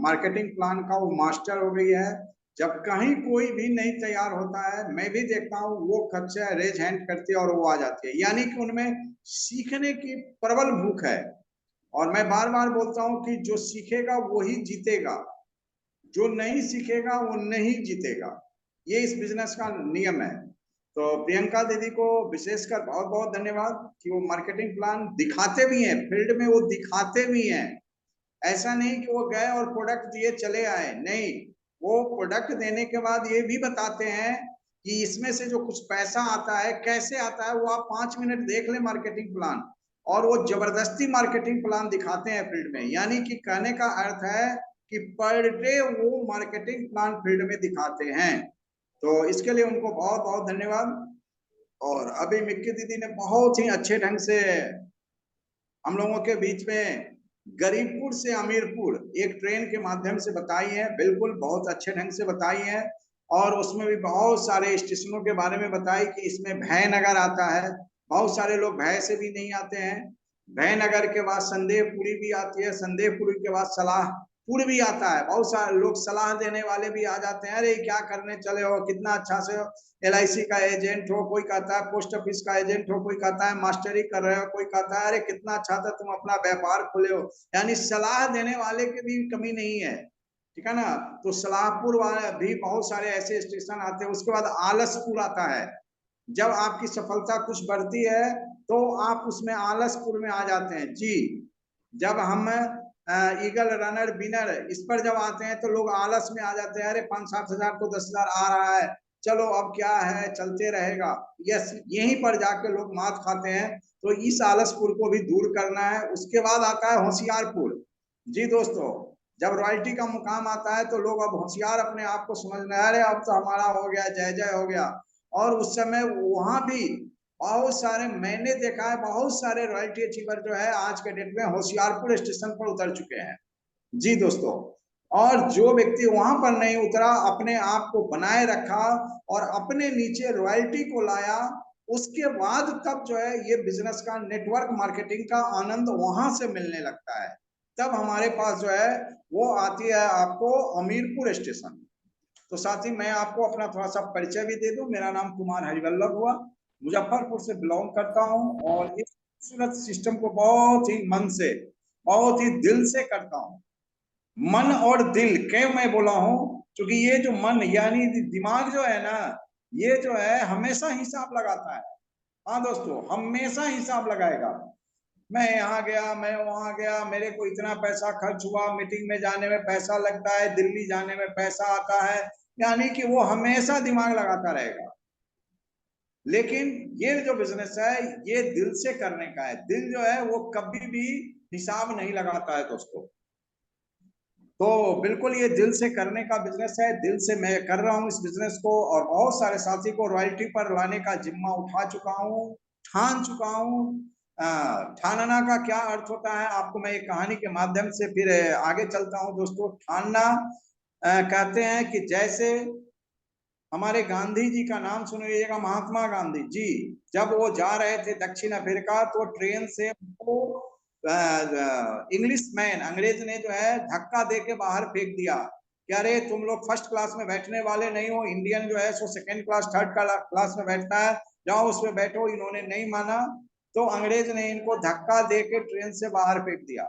मार्केटिंग प्लान का वो मास्टर हो गई है। जब कहीं कोई भी नहीं तैयार होता है, मैं भी देखता हूँ, वो कब से रेज हैंड करती है और वो आ जाती है, यानी कि उनमें सीखने की प्रबल भूख है। और मैं बार बार बोलता हूँ कि जो सीखेगा वही जीतेगा, जो नहीं सीखेगा वो नहीं जीतेगा, ये इस बिजनेस का नियम है। तो प्रियंका दीदी को विशेषकर बहुत बहुत धन्यवाद कि वो मार्केटिंग प्लान दिखाते भी हैं, फील्ड में वो दिखाते भी हैं। ऐसा नहीं कि वो गए और प्रोडक्ट दिए चले आए, नहीं, वो प्रोडक्ट देने के बाद ये भी बताते हैं कि इसमें से जो कुछ पैसा आता है कैसे आता है, वो आप 5 मिनट देख ले मार्केटिंग प्लान, और वो जबरदस्ती मार्केटिंग प्लान दिखाते हैं फील्ड में। यानी कि कहने का अर्थ है कि पर डे वो मार्केटिंग प्लान फील्ड में दिखाते हैं। तो इसके लिए उनको बहुत बहुत धन्यवाद। और अभी मिक्की दीदी ने बहुत ही अच्छे ढंग से हम लोगों के बीच में गरीबपुर से अमीरपुर एक ट्रेन के माध्यम से बताई है, बिल्कुल बहुत अच्छे ढंग से बताई है। और उसमें भी बहुत सारे स्टेशनों के बारे में बताई कि इसमें भयनगर आता है, बहुत सारे लोग भय से भी नहीं आते हैं। भयनगर के बाद संदेहपुरी भी आती है, संदेहपुरी के बाद सलाहपुर भी आता है। बहुत सारे लोग सलाह देने वाले भी आ जाते हैं, अरे क्या करने चले हो, कितना अच्छा से LIC का एजेंट हो, कोई कहता है पोस्ट ऑफिस का एजेंट हो, कोई कहता है मास्टरी कर रहे हो, कोई कहता है अरे कितना अच्छा था तुम अपना व्यापार खोले हो। यानी सलाह देने वाले की भी कमी नहीं है, ठीक है ना। तो सलाहपुर वाले भी बहुत सारे ऐसे स्टेशन आते हैं। उसके बाद आलसपुर आता है, जब आपकी सफलता कुछ बढ़ती है तो आप उसमें आलसपुर में आ जाते हैं जी। जब हम ईगल रनर विनर इस पर जब आते हैं तो लोग आलस में आ जाते हैं, अरे 5-7 हजार तो 10 हजार आ रहा है, चलो अब क्या है, चलते रहेगा। यस, यहीं पर जाके लोग मात खाते हैं। तो इस आलसपुर को भी दूर करना है। उसके बाद आता है होशियारपुर। जी दोस्तों, जब रॉयल्टी का मुकाम आता है तो लोग अब होशियार अपने आप को समझने, अरे अब तो हमारा हो गया, जय जय हो गया। और उस समय वहां भी बहुत सारे, मैंने देखा है बहुत सारे रॉयल्टी अचीवर जो है आज के डेट में होशियारपुर स्टेशन पर उतर चुके हैं। जी दोस्तों, और जो व्यक्ति वहां पर नहीं उतरा, अपने आप को बनाए रखा और अपने नीचे रॉयल्टी को लाया, उसके बाद तब जो है ये बिजनेस का नेटवर्क मार्केटिंग का आनंद वहां से मिलने लगता है। तब हमारे पास जो है वो आती है आपको अमीरपुर स्टेशन। तो साथ ही मैं आपको अपना थोड़ा सा परिचय भी दे दूं। मेरा नाम कुमार हरिवल्लभ हुआ, मुजफ्फरपुर से बिलोंग करता हूं, और इस खूबसूरत सिस्टम को बहुत ही मन से, बहुत ही दिल से करता हूं। मन और दिल क्यों मैं बोला हूं, क्योंकि ये जो मन यानी दिमाग जो है ना, ये जो है हमेशा हिसाब लगाता है। हाँ दोस्तों, हमेशा हिसाब लगाएगा। मैं यहाँ गया, मैं वहां गया, मेरे को इतना पैसा खर्च हुआ, मीटिंग में जाने में पैसा लगता है, दिल्ली जाने में पैसा आता है, यानी कि वो हमेशा दिमाग लगाता रहेगा। लेकिन ये जो बिजनेस है ये दिल से करने का है। दिल जो है वो कभी भी हिसाब नहीं लगाता है दोस्तों। तो बिल्कुल ये दिल से करने का बिजनेस है। दिल से मैं कर रहा हूँ इस बिजनेस को, और बहुत सारे साथी को रॉयल्टी पर लाने का जिम्मा उठा चुका हूँ, ठान चुका हूँ। ठानना का क्या अर्थ होता है आपको मैं एक कहानी के माध्यम से फिर आगे चलता हूँ दोस्तों। ठानना कहते हैं कि जैसे हमारे गांधी जी का नाम सुनिएगा, महात्मा गांधी जी, जब वो जा रहे थे दक्षिण अफ्रीका तो ट्रेन से वो इंग्लिश मैन, अंग्रेज ने जो है धक्का दे के बाहर फेंक दिया कि अरे तुम लोग फर्स्ट क्लास में बैठने वाले नहीं हो, इंडियन जो है so second class third class में बैठता है, जाओ उसमें बैठो। इन्होंने नहीं माना तो अंग्रेज ने इनको धक्का दे के ट्रेन से बाहर फेंक दिया।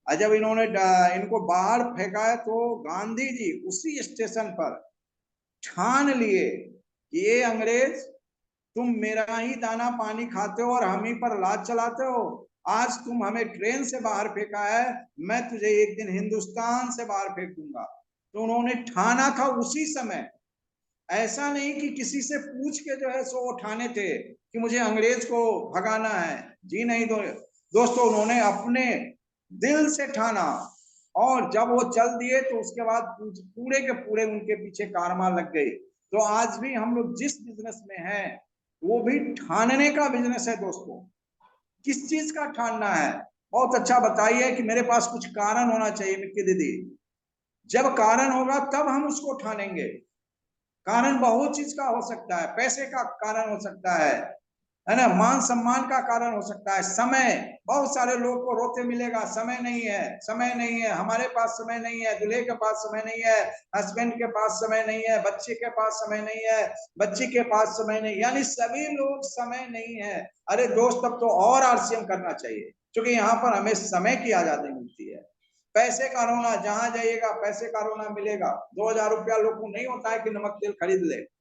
और जब इन्होंने इनको बाहर फेंका है तो गांधी जी उसी स्टेशन पर ठान लिए कि ये अंग्रेज, तुम मेरा ही दाना पानी खाते हो और हम ही पर लाद चलाते हो। आज तुम हमें ट्रेन से बाहर फेंका है, मैं तुझे एक दिन हिंदुस्तान से बाहर फेंक दूंगा। तो उन्होंने ठाना था उसी समय। ऐसा नहीं कि किसी से पूछ के जो है सो वो ठाने थे कि मुझे अंग्रेज को भगाना है। जी नहीं दोस्तों, उन्होंने अपने दिल से ठाना, और जब वो चल दिए तो उसके बाद पूरे के पूरे उनके पीछे कारवा लग गई। तो आज भी हम लोग जिस बिजनेस में हैं वो भी ठानने का बिजनेस है दोस्तों। किस चीज का ठानना है? बहुत अच्छा बताइए कि मेरे पास कुछ कारण होना चाहिए मिक्की दीदी। जब कारण होगा तब हम उसको ठानेंगे। कारण बहुत चीज का हो सकता है, पैसे का कारण हो सकता है ना, मान सम्मान का कारण हो सकता है, समय। बहुत सारे लोग को रोते मिलेगा समय नहीं है, समय नहीं है, हमारे पास समय नहीं है, दूल्हे के पास समय नहीं है, हस्बैंड के पास समय नहीं है, बच्चे के पास समय नहीं है, बच्ची के पास समय नहीं, यानी सभी लोग समय नहीं है। अरे दोस्त, तब तो और आरसीएम करना चाहिए, क्योंकि यहाँ पर हमें समय की आजादी मिलती है। पैसे का रोना, जहां जाइएगा पैसे का रोना मिलेगा। 2000 रुपया लोग को नहीं होता है कि नमक तेल खरीद ले।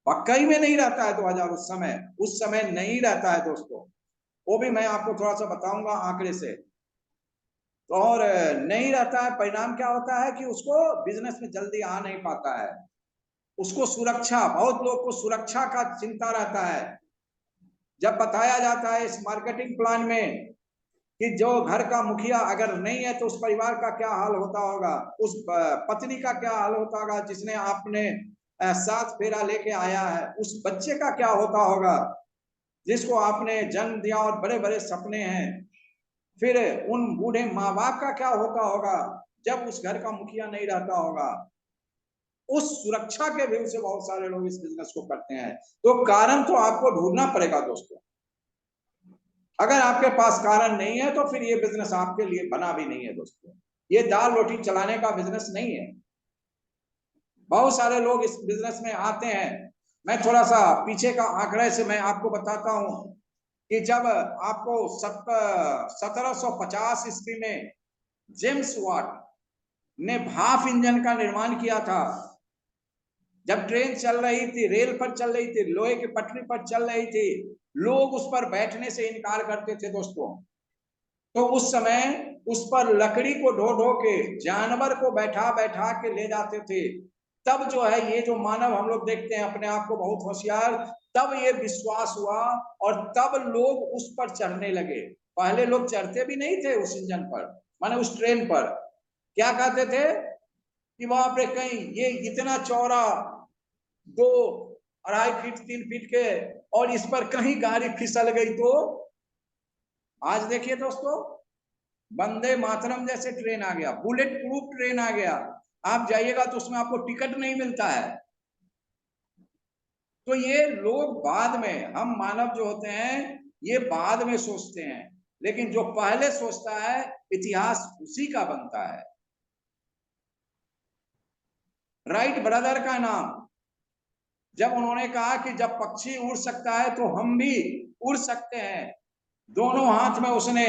वाकई में नहीं रहता है 2000 उस समय नहीं रहता है दोस्तों। वो भी मैं आपको थोड़ा सा बताऊंगा आंकड़े से। तो और नहीं रहता है, परिणाम क्या होता है कि उसको बिजनेस में जल्दी आ नहीं पाता है। उसको सुरक्षा, बहुत लोग को सुरक्षा का चिंता रहता है। जब बताया जाता है इस मार्केटिंग प्लान में कि जो घर का मुखिया अगर नहीं है तो उस परिवार का क्या हाल होता होगा, उस पत्नी का क्या हाल होता होगा जिसने आपने 7 फेरा लेके आया है, उस बच्चे का क्या होता होगा जिसको आपने जन्म दिया और बड़े बड़े सपने हैं, फिर उन बूढ़े माँ बाप का क्या होता होगा जब उस घर का मुखिया नहीं रहता होगा। उस सुरक्षा के व्यू से बहुत सारे लोग इस बिजनेस को करते हैं। तो कारण तो आपको ढूंढना पड़ेगा दोस्तों। अगर आपके पास कारण नहीं है तो फिर ये बिजनेस आपके लिए बना भी नहीं है दोस्तों। ये दाल रोटी चलाने का बिजनेस नहीं है। बहुत सारे लोग इस बिजनेस में आते हैं। मैं थोड़ा सा पीछे का आंकड़े से मैं आपको बताता हूं कि जब आपको 1750 ईस्वी में जेम्स वाट ने भाप इंजन का निर्माण किया था। जब ट्रेन चल रही थी, रेल पर चल रही थी, लोहे की पटरी पर चल रही थी, लोग उस पर बैठने से इनकार करते थे दोस्तों। तो उस समय उस पर लकड़ी को ढो ढो के जानवर को बैठा बैठा के ले जाते थे। तब जो है ये जो मानव हम लोग देखते हैं अपने आप को बहुत होशियार, तब ये विश्वास हुआ और तब लोग उस पर चढ़ने लगे। पहले लोग चढ़ते भी नहीं थे उस इंजन पर, माने उस ट्रेन पर। क्या कहते थे कि वहां पे कहीं ये इतना चौड़ा 2-2.5 फीट 3 फीट के, और इस पर कहीं गाड़ी फिसल गई तो। आज देखिए दोस्तों, वंदे मातरम जैसे ट्रेन आ गया, बुलेट प्रूफ ट्रेन आ गया। आप जाइएगा तो उसमें आपको टिकट नहीं मिलता है। तो ये लोग बाद में, हम मानव जो होते हैं ये बाद में सोचते हैं, लेकिन जो पहले सोचता है इतिहास उसी का बनता है। राइट ब्रदर का नाम, जब उन्होंने कहा कि जब पक्षी उड़ सकता है तो हम भी उड़ सकते हैं, दोनों हाथ में उसने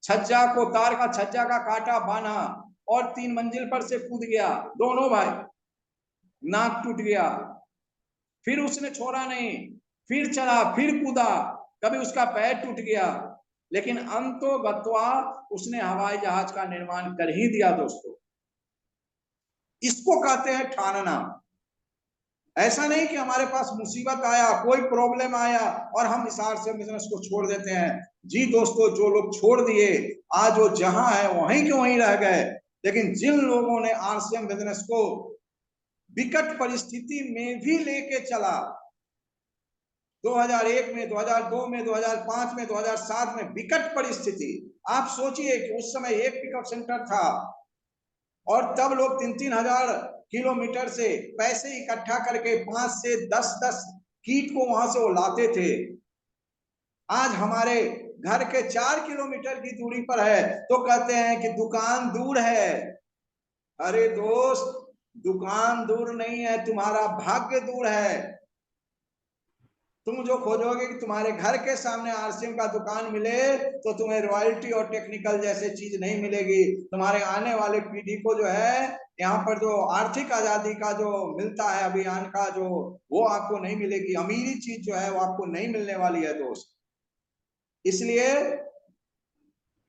छज्जा को, तार का छज्जा का काटा बांधा और 3 मंजिल पर से कूद गया। दोनों भाई, नाक टूट गया। फिर उसने छोड़ा नहीं, फिर चला, फिर कूदा, कभी उसका पैर टूट गया, लेकिन अंतोगत्वा उसने हवाई जहाज का निर्माण कर ही दिया दोस्तों। इसको कहते हैं ठानना। ऐसा नहीं कि हमारे पास मुसीबत आया, कोई प्रॉब्लम आया और हम इस आरसीएम बिजनेस को छोड़ देते हैं। जी दोस्तों, जो लोग छोड़ दिए आज वो जहां है वहीं के वहीं रह गए, लेकिन जिन लोगों ने आरसीएम बिजनेस को विकट परिस्थिति में भी लेके चला, 2001 में, 2002 में, 2005 में, 2007 में विकट परिस्थिति। आप सोचिए कि उस समय एक पिकअप सेंटर था और तब लोग 3-3 हजार किलोमीटर से पैसे इकट्ठा करके 5 से 10 कीट को वहां से वो लाते थे। आज हमारे घर के 4 किलोमीटर की दूरी पर है तो कहते हैं कि दुकान दूर है। अरे दोस्त, दुकान दूर नहीं है, तुम्हारा भाग्य दूर है। तुम जो खोजोगे कि तुम्हारे घर के सामने आरसीएम का दुकान मिले तो तुम्हें रॉयल्टी और टेक्निकल जैसे चीज नहीं मिलेगी। तुम्हारे आने वाले पीढ़ी को जो है यहाँ पर जो आर्थिक आजादी का जो मिलता है अभियान का, जो वो आपको नहीं मिलेगी। अमीरी चीज जो है वो आपको नहीं मिलने वाली है दोस्त। इसलिए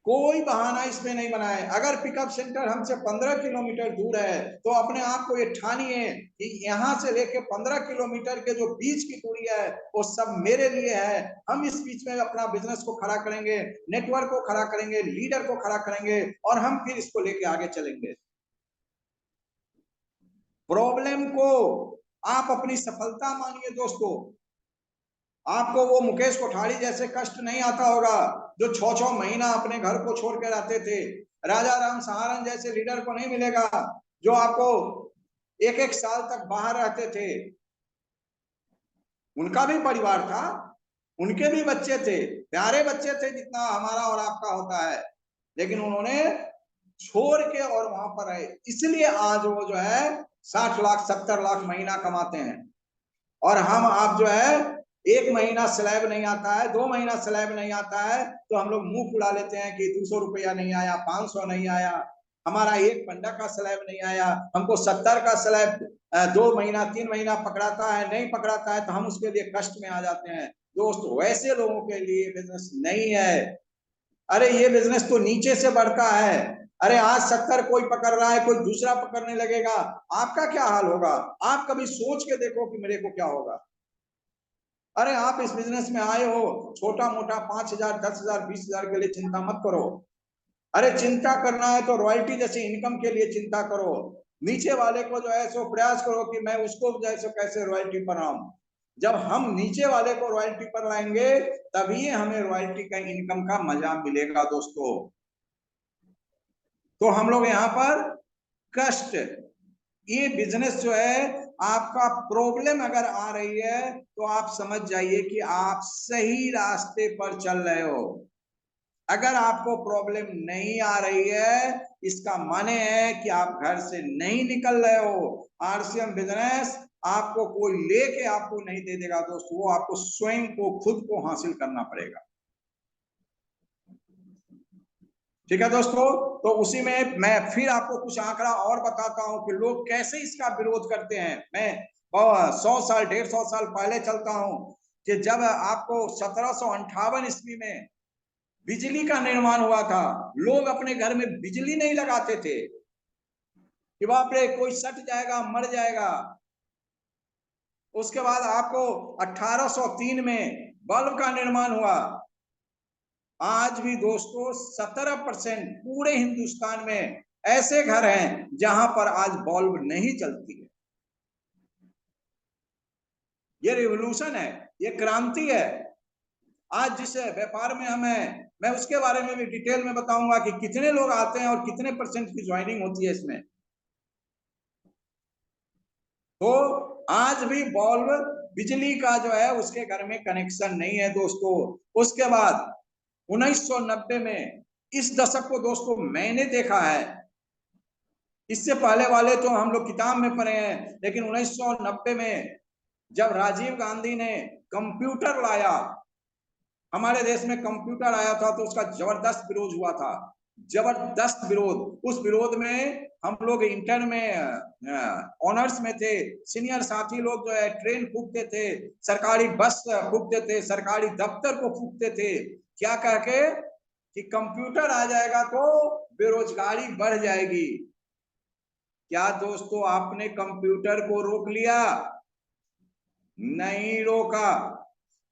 कोई बहाना इसमें नहीं बनाए। अगर पिकअप सेंटर हमसे 15 किलोमीटर दूर है तो अपने आप को ये ठानिए कि यहाँ से लेके 15 किलोमीटर के जो बीच की दूरी है वो सब मेरे लिए है। हम इस बीच में अपना बिजनेस को खड़ा करेंगे, नेटवर्क को खड़ा करेंगे, लीडर को खड़ा करेंगे और हम फिर इसको लेके आगे चलेंगे। प्रॉब्लम को आप अपनी सफलता मानिए दोस्तों। आपको वो मुकेश कोठारी जैसे कष्ट नहीं आता होगा जो 6-6 महीना अपने घर को छोड़ के रहते थे। राजा राम सहारन जैसे लीडर को नहीं मिलेगा जो आपको 1-1 साल तक बाहर रहते थे। उनका भी परिवार था, उनके भी बच्चे थे, प्यारे बच्चे थे जितना हमारा और आपका होता है, लेकिन उन्होंने छोड़ के और वहां पर आए। इसलिए आज वो जो है 60 लाख 70 लाख महीना कमाते हैं और हम आप जो है 1 महीना स्लैब नहीं आता है, 2 महीना स्लैब नहीं आता है तो हम लोग मुंह फुला लेते हैं कि 200 रुपया नहीं आया, 500 नहीं आया, हमारा 1 पंडा का स्लैब नहीं आया, हमको 70 का स्लैब 2 महीना 3 महीना पकड़ाता है, नहीं पकड़ाता है तो हम उसके लिए कष्ट में आ जाते हैं। दोस्त, वैसे लोगों के लिए बिजनेस नहीं है। अरे ये बिजनेस तो नीचे से बढ़ता है। अरे आज 70 कोई पकड़ रहा है, कोई दूसरा पकड़ने लगेगा, आपका क्या हाल होगा? आप कभी सोच के देखो कि मेरे को क्या होगा। अरे आप इस बिजनेस में आए हो, छोटा मोटा 5,000 10,000 20,000 के लिए चिंता मत करो। अरे चिंता करना है तो रॉयल्टी जैसे इनकम के लिए चिंता करो। नीचे वाले को जो है सो प्रयास करो कि मैं उसको जैसे कैसे रॉयल्टी पर आऊं। जब हम नीचे वाले को रॉयल्टी पर लाएंगे तभी हमें रॉयल्टी का इनकम का मजा मिलेगा दोस्तों। तो हम लोग यहाँ पर कष्ट, ये बिजनेस जो है आपका प्रॉब्लम अगर आ रही है तो आप समझ जाइए कि आप सही रास्ते पर चल रहे हो। अगर आपको प्रॉब्लम नहीं आ रही है इसका माने है कि आप घर से नहीं निकल रहे हो। आरसीएम बिजनेस आपको कोई लेके आपको नहीं दे देगा दोस्तों, वो आपको स्वयं को खुद को हासिल करना पड़ेगा। ठीक है दोस्तों, तो उसी में मैं फिर आपको कुछ आंकड़ा और बताता हूं कि लोग कैसे इसका विरोध करते हैं। मैं 100 साल 150 साल पहले चलता हूं कि जब आपको 1758 ईस्वी में बिजली का निर्माण हुआ था, लोग अपने घर में बिजली नहीं लगाते थे कि बाप रे कोई सट जाएगा मर जाएगा। उसके बाद आपको 1803 में बल्ब का निर्माण हुआ। आज भी दोस्तों 17% पूरे हिंदुस्तान में ऐसे घर हैं जहां पर आज बल्ब नहीं चलती है। ये रिवॉल्यूशन है, ये क्रांति है। आज जिस व्यापार में हम हैं मैं उसके बारे में भी डिटेल में बताऊंगा कि कितने लोग आते हैं और कितने % की ज्वाइनिंग होती है इसमें। तो आज भी बल्ब बिजली का जो है उसके घर में कनेक्शन नहीं है दोस्तों। उसके बाद 1990 में, इस दशक को दोस्तों मैंने देखा है, इससे पहले वाले तो हम लोग किताब में पढ़े हैं, लेकिन 1990 में जब राजीव गांधी ने कंप्यूटर लाया, हमारे देश में कंप्यूटर आया था तो उसका जबरदस्त विरोध हुआ था। जबरदस्त विरोध। उस विरोध में हम लोग इंटर में ऑनर्स में थे, सीनियर साथी लोग जो है ट्रेन फूकते थे, सरकारी बस फूकते थे, सरकारी दफ्तर को फूकते थे, क्या कह के कि कंप्यूटर आ जाएगा तो बेरोजगारी बढ़ जाएगी। क्या दोस्तों आपने कंप्यूटर को रोक लिया? नहीं रोका।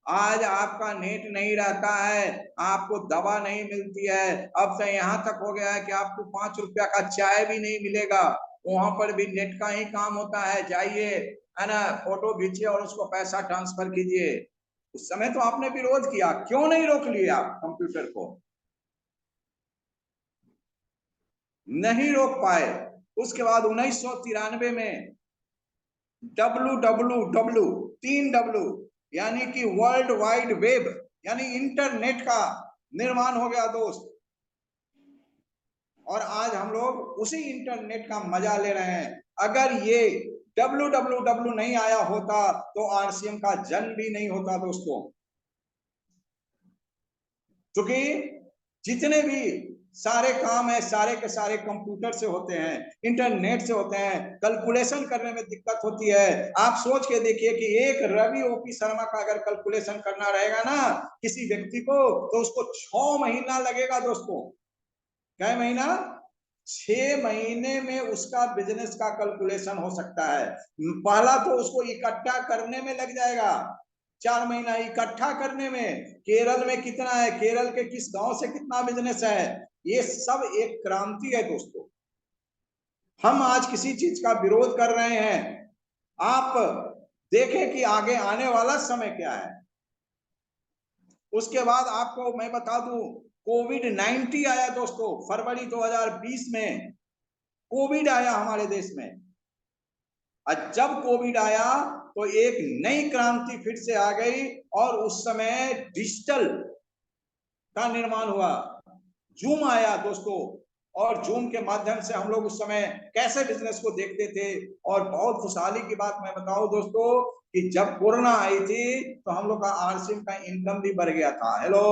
आज आपका नेट नहीं रहता है, आपको दवा नहीं मिलती है, अब तो यहाँ तक हो गया है कि आपको 5 रुपया का चाय भी नहीं मिलेगा, वहां पर भी नेट का ही काम होता है, जाइए है ना, फोटो खींचिए और उसको पैसा ट्रांसफर कीजिए। उस समय तो आपने विरोध किया, क्यों नहीं रोक लिया कंप्यूटर को? नहीं रोक पाए। उसके बाद 1993 में WWW 3W यानी कि वर्ल्ड वाइड वेब यानी इंटरनेट का निर्माण हो गया दोस्त, और आज हम लोग उसी इंटरनेट का मजा ले रहे हैं। अगर ये WWW नहीं आया होता तो RCM का जन्म भी नहीं होता दोस्तों, क्योंकि जितने भी सारे काम है सारे के सारे कंप्यूटर से होते हैं, इंटरनेट से होते हैं। कैलकुलेशन करने में दिक्कत होती है। आप सोच के देखिए कि एक रवि OP शर्मा का अगर कैलकुलेशन करना रहेगा ना किसी व्यक्ति को, तो उसको 6 महीना लगेगा दोस्तों। क्या महीना? 6 महीने में उसका बिजनेस का कैलकुलेशन हो सकता है। पहला तो उसको इकट्ठा करने में लग जाएगा 4 महीना, इकट्ठा करने में। केरल में कितना है, केरल के किस गांव से कितना बिजनेस है, ये सब एक क्रांति है दोस्तों। हम आज किसी चीज का विरोध कर रहे हैं, आप देखें कि आगे आने वाला समय क्या है। उसके बाद आपको मैं बता दूं, कोविड-19 आया दोस्तों, फरवरी 2020 में कोविड आया हमारे देश में। और जब कोविड आया तो एक नई क्रांति फिर से आ गई, और उस समय डिजिटल का निर्माण हुआ, जूम आया दोस्तों, और जूम के माध्यम से हम लोग उस समय कैसे बिजनेस को देखते थे। और बहुत खुशहाली की बात मैं बताऊं दोस्तों कि जब कोरोना आई थी तो हम लोग का RCM का इनकम भी बढ़ गया था। हेलो,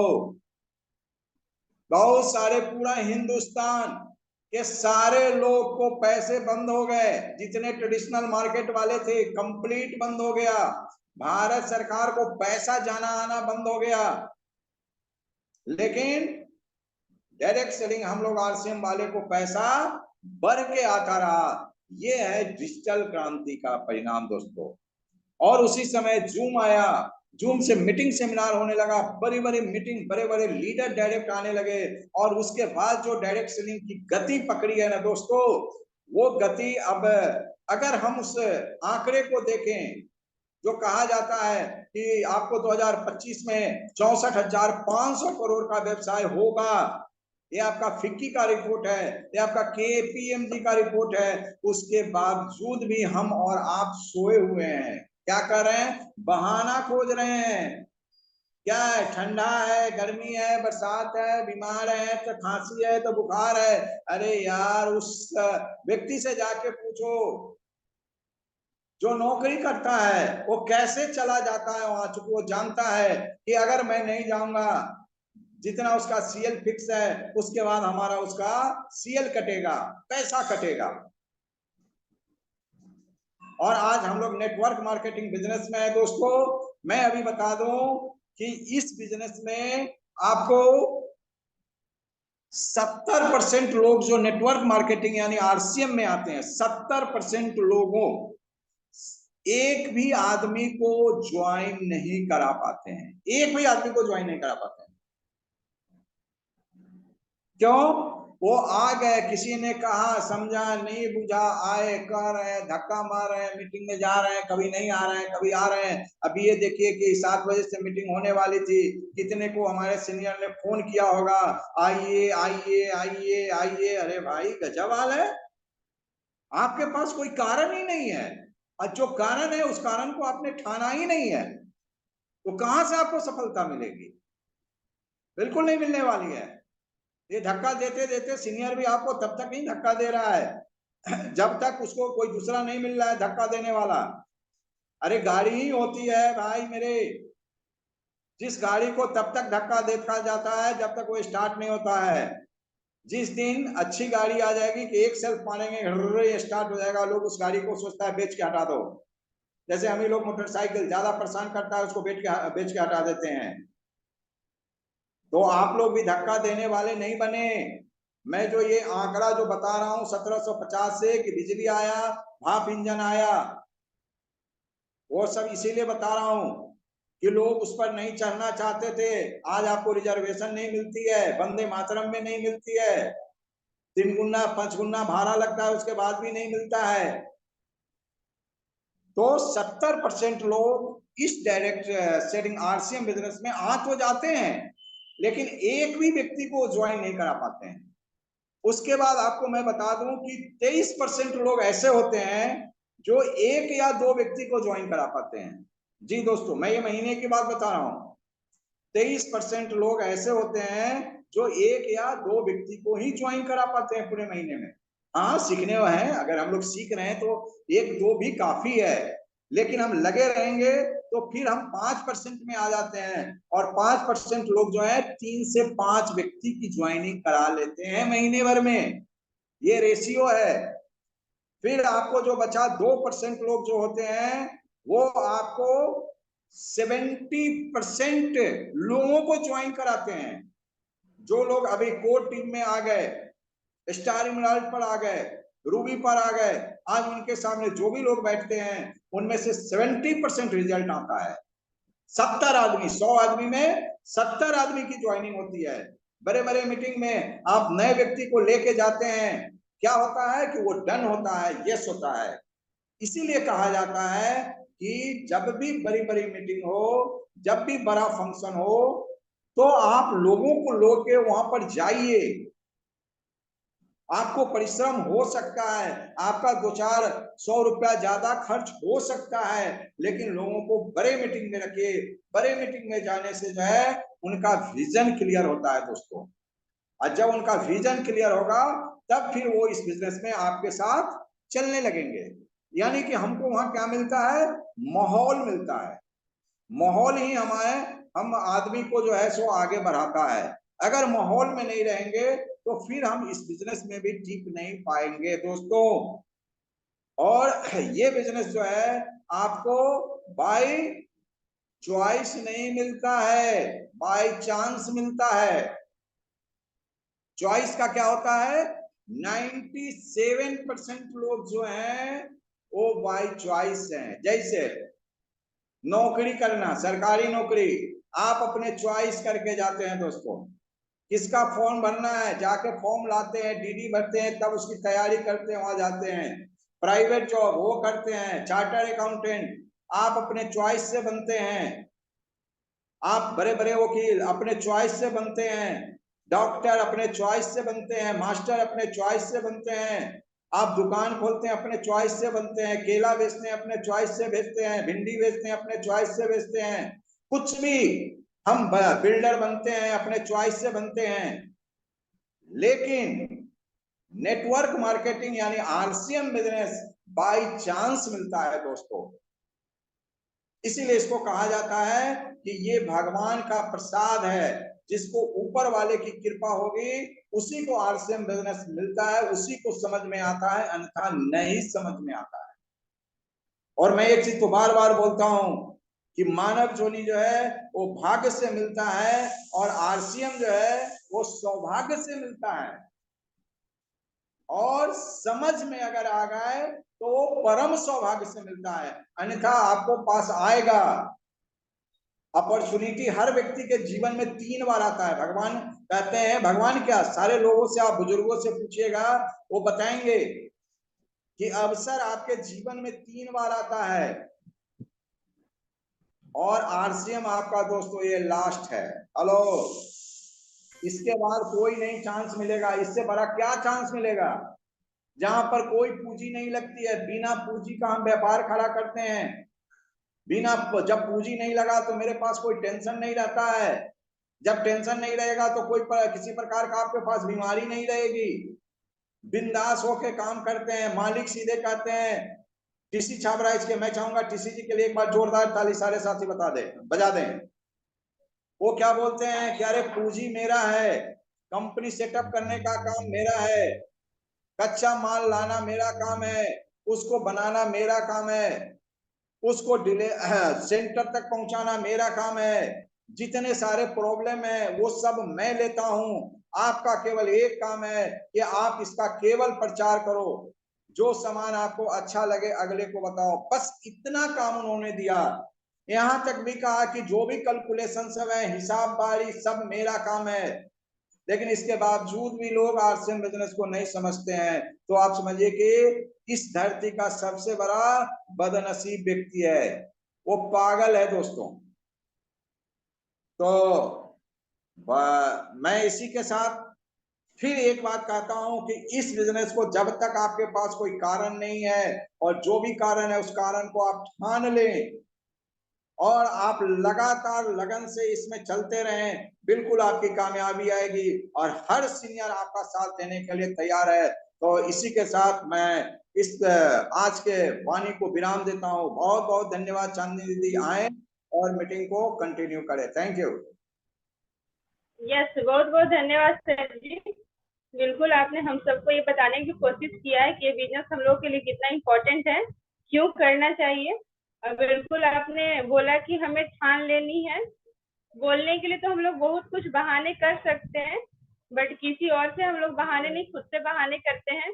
बहुत सारे पूरा हिंदुस्तान के सारे लोग को पैसे बंद हो गए, जितने ट्रेडिशनल मार्केट वाले थे कंप्लीट बंद हो गया। भारत सरकार को पैसा जाना आना बंद हो गया, लेकिन डायरेक्ट सेलिंग हम लोग RCM वाले को पैसा बढ़ के आता रहा। ये है डिजिटल क्रांति का परिणाम दोस्तों। और उसी समय जूम आया, जूम से मीटिंग सेमिनार होने लगा, बड़ी बड़ी मीटिंग, बड़े बड़े लीडर डायरेक्ट आने लगे। और उसके बाद जो डायरेक्ट सेलिंग की गति पकड़ी है ना दोस्तों, वो गति अब अगर हम उस आंकड़े को देखें जो कहा जाता है कि आपको 2025 में 64,500 करोड़ का व्यवसाय होगा, ये आपका फिक्की का रिपोर्ट है, ये आपका KPMG का रिपोर्ट है। उसके बावजूद भी हम और आप सोए हुए हैं। क्या कर रहे हैं? बहाना खोज रहे हैं। क्या है? ठंडा है, गर्मी है, बरसात है, बीमार है, तो खांसी है, तो बुखार है। अरे यार, उस व्यक्ति से जाके पूछो जो नौकरी करता है वो कैसे चला जाता है वहां, चूंकि वो जानता है कि अगर मैं नहीं जाऊंगा, जितना उसका CL फिक्स है उसके बाद हमारा उसका CL कटेगा, पैसा कटेगा। और आज हम लोग नेटवर्क मार्केटिंग बिजनेस में है दोस्तों। मैं अभी बता दूं कि इस बिजनेस में आपको 70% लोग जो नेटवर्क मार्केटिंग यानी RCM में आते हैं, 70% लोगों एक भी आदमी को ज्वाइन नहीं करा पाते हैं। एक भी आदमी को ज्वाइन नहीं करा पाते हैं। क्यों? वो आ गए, किसी ने कहा, समझा नहीं बुझा, आए, कर रहे हैं, धक्का मार रहे हैं, मीटिंग में जा रहे हैं, कभी नहीं आ रहे हैं, कभी आ रहे हैं। अभी ये देखिए कि 7 बजे से मीटिंग होने वाली थी, कितने को हमारे सीनियर ने फोन किया होगा, आइए आइए आइए आइए। अरे भाई गजब हाल है, आपके पास कोई कारण ही नहीं है, और जो कारण है उस कारण को आपने ठाना ही नहीं है, तो कहां से आपको सफलता मिलेगी? बिल्कुल नहीं मिलने वाली है। ये धक्का देते देते सीनियर भी आपको तब तक नहीं धक्का दे रहा है जब तक उसको कोई दूसरा नहीं मिल रहा है धक्का देने वाला। अरे गाड़ी ही होती है भाई मेरे, जिस गाड़ी को तब तक धक्का देखा जाता है जब तक वो स्टार्ट नहीं होता है। जिस दिन अच्छी गाड़ी आ जाएगी कि एक सेल्फ मारेंगे स्टार्ट हो जाएगा, लोग उस गाड़ी को सोचता है बेच के हटा दो। जैसे हम ही लोग मोटरसाइकिल ज्यादा परेशान करता है उसको बेच के हटा देते हैं। तो आप लोग भी धक्का देने वाले नहीं बने। मैं जो ये आंकड़ा जो बता रहा हूं 1750 से कि बिजली आया, भाप इंजन आया, वो सब इसीलिए बता रहा हूं कि लोग उस पर नहीं चढ़ना चाहते थे। आज आपको रिजर्वेशन नहीं मिलती है, वंदे मातरम में नहीं मिलती है, 3 गुना 5 गुना भाड़ा लगता है उसके बाद भी नहीं मिलता है। तो 70% लोग इस डायरेक्ट सेलिंग आरसीएम बिजनेस में आ तो जाते हैं, लेकिन एक भी व्यक्ति को ज्वाइन नहीं करा पाते हैं। उसके बाद आपको मैं बता दूं कि 23% लोग ऐसे होते हैं जो 1 या 2 व्यक्ति को ज्वाइन करा पाते हैं। जी दोस्तों, मैं ये महीने की बात बता रहा हूं। 23% लोग ऐसे होते हैं जो 1 या 2 व्यक्ति को ही ज्वाइन करा पाते हैं पूरे महीने में। हाँ, सीखने हैं, अगर हम लोग सीख रहे हैं तो 1-2 भी काफी है, लेकिन हम लगे रहेंगे तो फिर हम 5% में आ जाते हैं। और 5% लोग जो है 3 से 5 व्यक्ति की ज्वाइनिंग करा लेते हैं महीने भर में। ये रेशियो है। फिर आपको जो बचा 2% लोग जो होते हैं वो आपको 70% लोगों को ज्वाइन कराते हैं। जो लोग अभी कोर टीम में आ गए, स्टार इमराल्ड पर आ गए, रूबी पर आ गए, आज उनके सामने जो भी लोग बैठते हैं उनमें से 70% रिजल्ट आता है। 70 आदमी, 100 आदमी में 70 आदमी की ज्वाइनिंग होती है। बड़े बड़े मीटिंग में आप नए व्यक्ति को लेके जाते हैं, क्या होता है कि वो डन होता है, यस होता है। इसीलिए कहा जाता है कि जब भी बड़ी बड़ी मीटिंग हो, जब भी बड़ा फंक्शन हो, तो आप लोगों को लेके वहां पर जाइए। आपको परिश्रम हो सकता है, आपका 2-400 रुपया ज्यादा खर्च हो सकता है, लेकिन लोगों को बड़े मीटिंग में रखिए। बड़े मीटिंग में जाने से जो है उनका विजन क्लियर होता है दोस्तों, और जब उनका विजन क्लियर होगा तब फिर वो इस बिजनेस में आपके साथ चलने लगेंगे। यानी कि हमको वहां क्या मिलता है? माहौल मिलता है। माहौल ही हम आदमी को जो है सो आगे बढ़ाता है। अगर माहौल में नहीं रहेंगे तो फिर हम इस बिजनेस में भी टिक नहीं पाएंगे दोस्तों। और ये बिजनेस जो है आपको बाय चॉइस नहीं मिलता है, बाय चांस मिलता है। चॉइस का क्या होता है? 97% लोग जो हैं वो बाय चॉइस हैं। जैसे नौकरी करना, सरकारी नौकरी, आप अपने चॉइस करके जाते हैं दोस्तों। किसका फॉर्म भरना है, जाके फॉर्म लाते हैं, डीडी भरते हैं, तब उसकी तैयारी करते हैं, वहां जाते हैं। प्राइवेट जॉब वो करते हैं, चार्टर अकाउंटेंट आप अपने चॉइस से बनते हैं। आप बड़े बड़े वकील अपने चॉइस से बनते हैं, डॉक्टर अपने चॉइस से बनते हैं, मास्टर अपने चॉइस से बनते हैं। आप दुकान खोलते हैं अपने चॉइस से बनते हैं, केला बेचते हैं अपने चॉइस से बेचते हैं, भिंडी बेचते हैं अपने चॉइस से बेचते हैं। कुछ भी, हम बिल्डर बनते हैं अपने चॉइस से बनते हैं। लेकिन नेटवर्क मार्केटिंग यानी आरसीएम बिजनेस बाय चांस मिलता है दोस्तों। इसीलिए इसको कहा जाता है कि ये भगवान का प्रसाद है। जिसको ऊपर वाले की कृपा होगी उसी को आरसीएम बिजनेस मिलता है, उसी को समझ में आता है, अन्यथा नहीं समझ में आता है। और मैं एक चीज तो बार बार बोलता हूं कि मानव जोनी जो है वो भाग्य से मिलता है, और आरसीएम जो है वो सौभाग्य से मिलता है। और समझ में अगर आ गए तो वो परम सौभाग्य से मिलता है, अन्यथा आपको पास आएगा। अपॉर्चुनिटी हर व्यक्ति के जीवन में 3 बार आता है। भगवान कहते हैं, भगवान क्या, सारे लोगों से, आप बुजुर्गों से पूछिएगा, वो बताएंगे कि अवसर आपके जीवन में 3 बार आता है। और आरसीएम आपका दोस्तों ये लास्ट है। हेलो, इसके बाद कोई नहीं चांस मिलेगा। इससे बड़ा क्या चांस मिलेगा? जहां पर कोई पूंजी नहीं लगती है, बिना पूंजी का हम व्यापार खड़ा करते हैं। बिना, जब पूंजी नहीं लगा तो मेरे पास कोई टेंशन नहीं रहता है। जब टेंशन नहीं रहेगा तो किसी प्रकार का आपके पास बीमारी नहीं रहेगी। बिंदास होके काम करते हैं। मालिक सीधे कहते हैं, टीसी छाबरा इसके, मैं चाहूंगा टीसी जी के लिए एक बार जोरदार ताली सारे साथी बजा दें। वो क्या बोलते हैं कि अरे पूंजी मेरा है, कंपनी सेटअप करने का काम मेरा है, कच्चा माल लाना मेरा काम है, उसको बनाना मेरा काम है, उसको सेंटर तक पहुंचाना मेरा काम है। जितने सारे प्रॉब्लम है वो सब मैं लेता हूं। आपका केवल एक काम है कि आप इसका केवल प्रचार करो, जो सामान आपको अच्छा लगे अगले को बताओ, बस इतना काम उन्होंने दिया। यहां तक भी कहा कि जो भी कैलकुलेशन सब है, हिसाब बारी सब मेरा काम है। लेकिन इसके बावजूद भी लोग आरसीएम बिजनेस को नहीं समझते हैं। तो आप समझिए कि इस धरती का सबसे बड़ा बदनसीब व्यक्ति है, वो पागल है दोस्तों। तो मैं इसी के साथ फिर एक बात कहता हूं कि इस बिजनेस को जब तक आपके पास कोई कारण नहीं है, और जो भी कारण है उस कारण को आप ठान लें और आप लगातार लगन से इसमें चलते रहें, बिल्कुल आपकी कामयाबी आएगी और हर सीनियर आपका साथ देने के लिए तैयार है। तो इसी के साथ मैं इस आज के वाणी को विराम देता हूं। बहुत बहुत धन्यवाद। चांदनी दीदी आए और मीटिंग को कंटिन्यू करें। Thank you. यस, बहुत बहुत धन्यवाद सर जी। बिल्कुल आपने हम सबको ये बताने की कोशिश किया है कि ये बिजनेस हम लोग के लिए कितना इम्पोर्टेंट है, क्यों करना चाहिए। और बिल्कुल आपने बोला कि हमें ठान लेनी है। बोलने के लिए तो हम लोग बहुत कुछ बहाने कर सकते हैं, बट किसी और से हम लोग बहाने नहीं, खुद से बहाने करते हैं।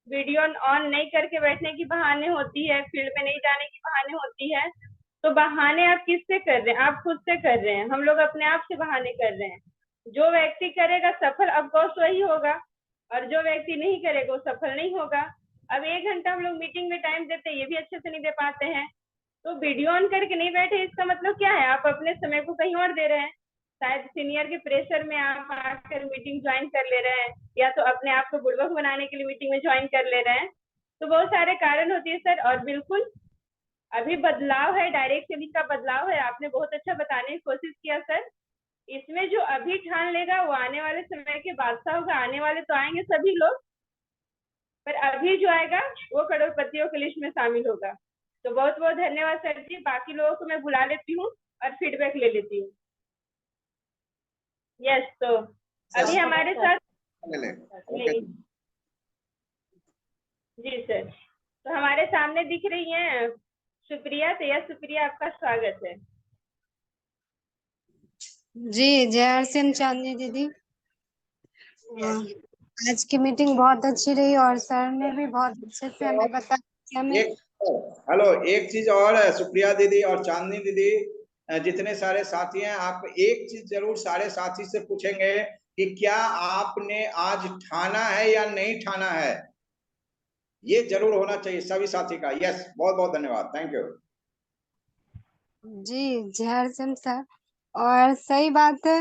वीडियो ऑन नहीं करके बैठने की बहाने होती है, फील्ड में नहीं जाने की बहाने होती है। तो बहाने आप किससे कर रहे हैं? आप खुद से कर रहे हैं। हम लोग अपने आप से बहाने कर रहे हैं। जो व्यक्ति करेगा सफल ऑफकोर्स वही होगा, और जो व्यक्ति नहीं करेगा वो सफल नहीं होगा। अब 1 घंटा हम लोग मीटिंग में टाइम देते हैं, ये भी अच्छे से नहीं दे पाते हैं। तो वीडियो ऑन करके नहीं बैठे, इसका मतलब क्या है? आप अपने समय को कहीं और दे रहे हैं। शायद सीनियर के प्रेशर में आप आकर मीटिंग ज्वाइन कर ले रहे हैं, या तो अपने आप को बुड़बक बनाने के लिए मीटिंग में ज्वाइन कर ले रहे हैं। तो बहुत सारे कारण होती है सर। और बिल्कुल अभी बदलाव है, डायरेक्ट सेलिंग का बदलाव है। आपने बहुत अच्छा बताने की कोशिश किया सर। इसमें जो अभी ठान लेगा वो आने वाले समय के बादशाह होगा। आने वाले तो आएंगे सभी लोग, पर अभी जो आएगा वो करोड़पतियों की लिस्ट में शामिल होगा। तो बहुत बहुत धन्यवाद सर जी। बाकी लोगों को मैं बुला लेती हूँ और फीडबैक ले लेती हूँ। यस, तो अभी हमारे साथ जी सर, तो हमारे सामने दिख रही हैं सुप्रिया। तो यस सुप्रिया, आपका स्वागत है। जी जय आरसीएम चांदनी दीदी। आज की मीटिंग बहुत अच्छी रही और सर ने भी बहुत अच्छे से हमें बताया। हमें हेलो, एक चीज और है सुप्रिया दीदी और चांदनी दीदी, जितने सारे साथी हैं, आप एक चीज जरूर सारे साथी से पूछेंगे कि क्या आपने आज ठाना है या नहीं ठाना है। ये जरूर होना चाहिए सभी साथी का। यस, बहुत बहुत धन्यवाद। Thank you. जी जय आरसीएम सर। और सही बात है,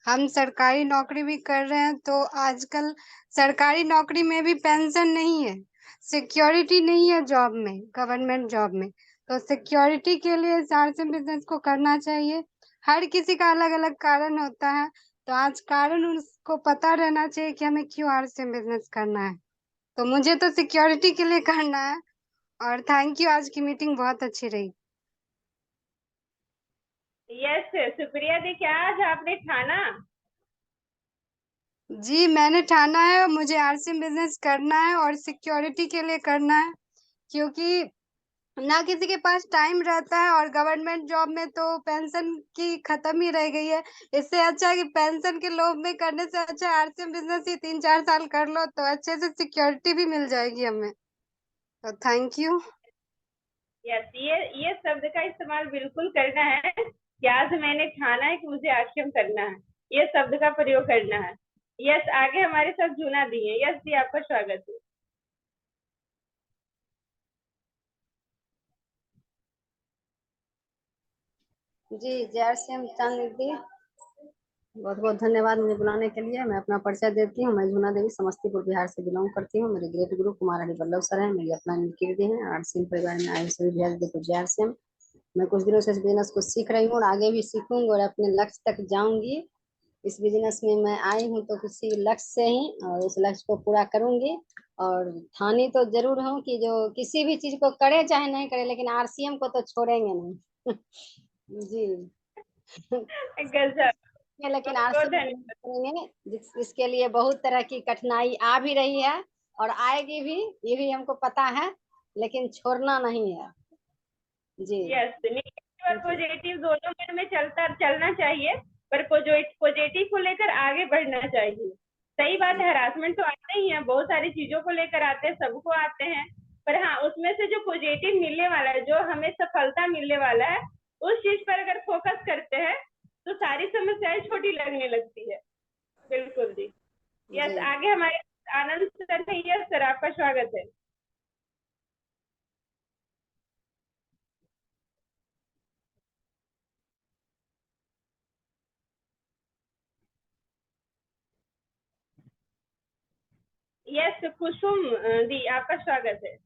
हम सरकारी नौकरी भी कर रहे हैं, तो आजकल सरकारी नौकरी में भी पेंशन नहीं है, सिक्योरिटी नहीं है जॉब में, गवर्नमेंट जॉब में। तो सिक्योरिटी के लिए आरसीएम बिजनेस को करना चाहिए। हर किसी का अलग अलग कारण होता है, तो आज कारण उसको पता रहना चाहिए कि हमें क्यों आरसीएम बिजनेस करना है। तो मुझे तो सिक्योरिटी के लिए करना है। और थैंक यू, आज की मीटिंग बहुत अच्छी रही। यस सुप्रिया दी, क्या आज आपने ठाना? जी मैंने ठाना है, मुझे आरसीएम बिजनेस करना है और सिक्योरिटी के लिए करना है, क्योंकि ना किसी के पास टाइम रहता है और गवर्नमेंट जॉब में तो पेंशन की खत्म ही रह गई है। इससे अच्छा है कि पेंशन के लोभ में करने से अच्छा आरसीएम बिजनेस ही 3-4 साल कर लो तो अच्छे से सिक्योरिटी भी मिल जाएगी हमें। तो थैंक यू। यस, ये शब्द का इस्तेमाल बिल्कुल करना है कि आज मैंने ठाना है कि मुझे आश्रम करना है। ये शब्द का प्रयोग करना है। यस, आगे हमारे साथ जूना दी है। यस जी, आपका स्वागत है। जी जय आरसीएम चांदनी दी, बहुत बहुत धन्यवाद मुझे बुलाने के लिए। मैं अपना परिचय देती हूँ। मैं जूना देवी समस्तीपुर बिहार से बिलोंग करती हूँ। मेरे ग्रेट गुरु कुमार हरि वल्लभ सर हैं। मेरी अपना कीर्ति है। आरसीएम परिवार में आए सभी भैया देखो जय आरसीएम। मैं कुछ दिनों से इस बिजनेस को सीख रही हूँ और आगे भी सीखूंगी और अपने लक्ष्य तक जाऊंगी। इस बिजनेस में मैं आई हूँ तो किसी लक्ष्य से ही, और उस लक्ष्य को पूरा करूंगी। और ठानी तो जरूर हूँ कि जो किसी भी चीज को करे चाहे नहीं करे, लेकिन आरसीएम को तो छोड़ेंगे नहीं। जी गजब, लेकिन बहुत बहुत आरसीएम धन्यवाद। करेंगे इसके लिए बहुत तरह की कठिनाई आ भी रही है और आएगी भी, ये भी हमको पता है, लेकिन छोड़ना नहीं है जी। यस, नेगेटिव और पॉजिटिव दोनों मन में चलना चाहिए, पर पॉजिटिव को लेकर आगे बढ़ना चाहिए। सही बात है, हरासमेंट तो आते ही है, बहुत सारी चीजों को लेकर आते हैं, सबको आते हैं, पर हाँ उसमें से जो पॉजिटिव मिलने वाला है, जो हमें सफलता मिलने वाला है, उस चीज पर अगर फोकस करते हैं तो सारी समस्याएं छोटी लगने लगती है। बिल्कुल जी। यस, जी आगे हमारे आनंद सर है। यस सर, आपका स्वागत है। यस कुसुम दी, आपका स्वागत है।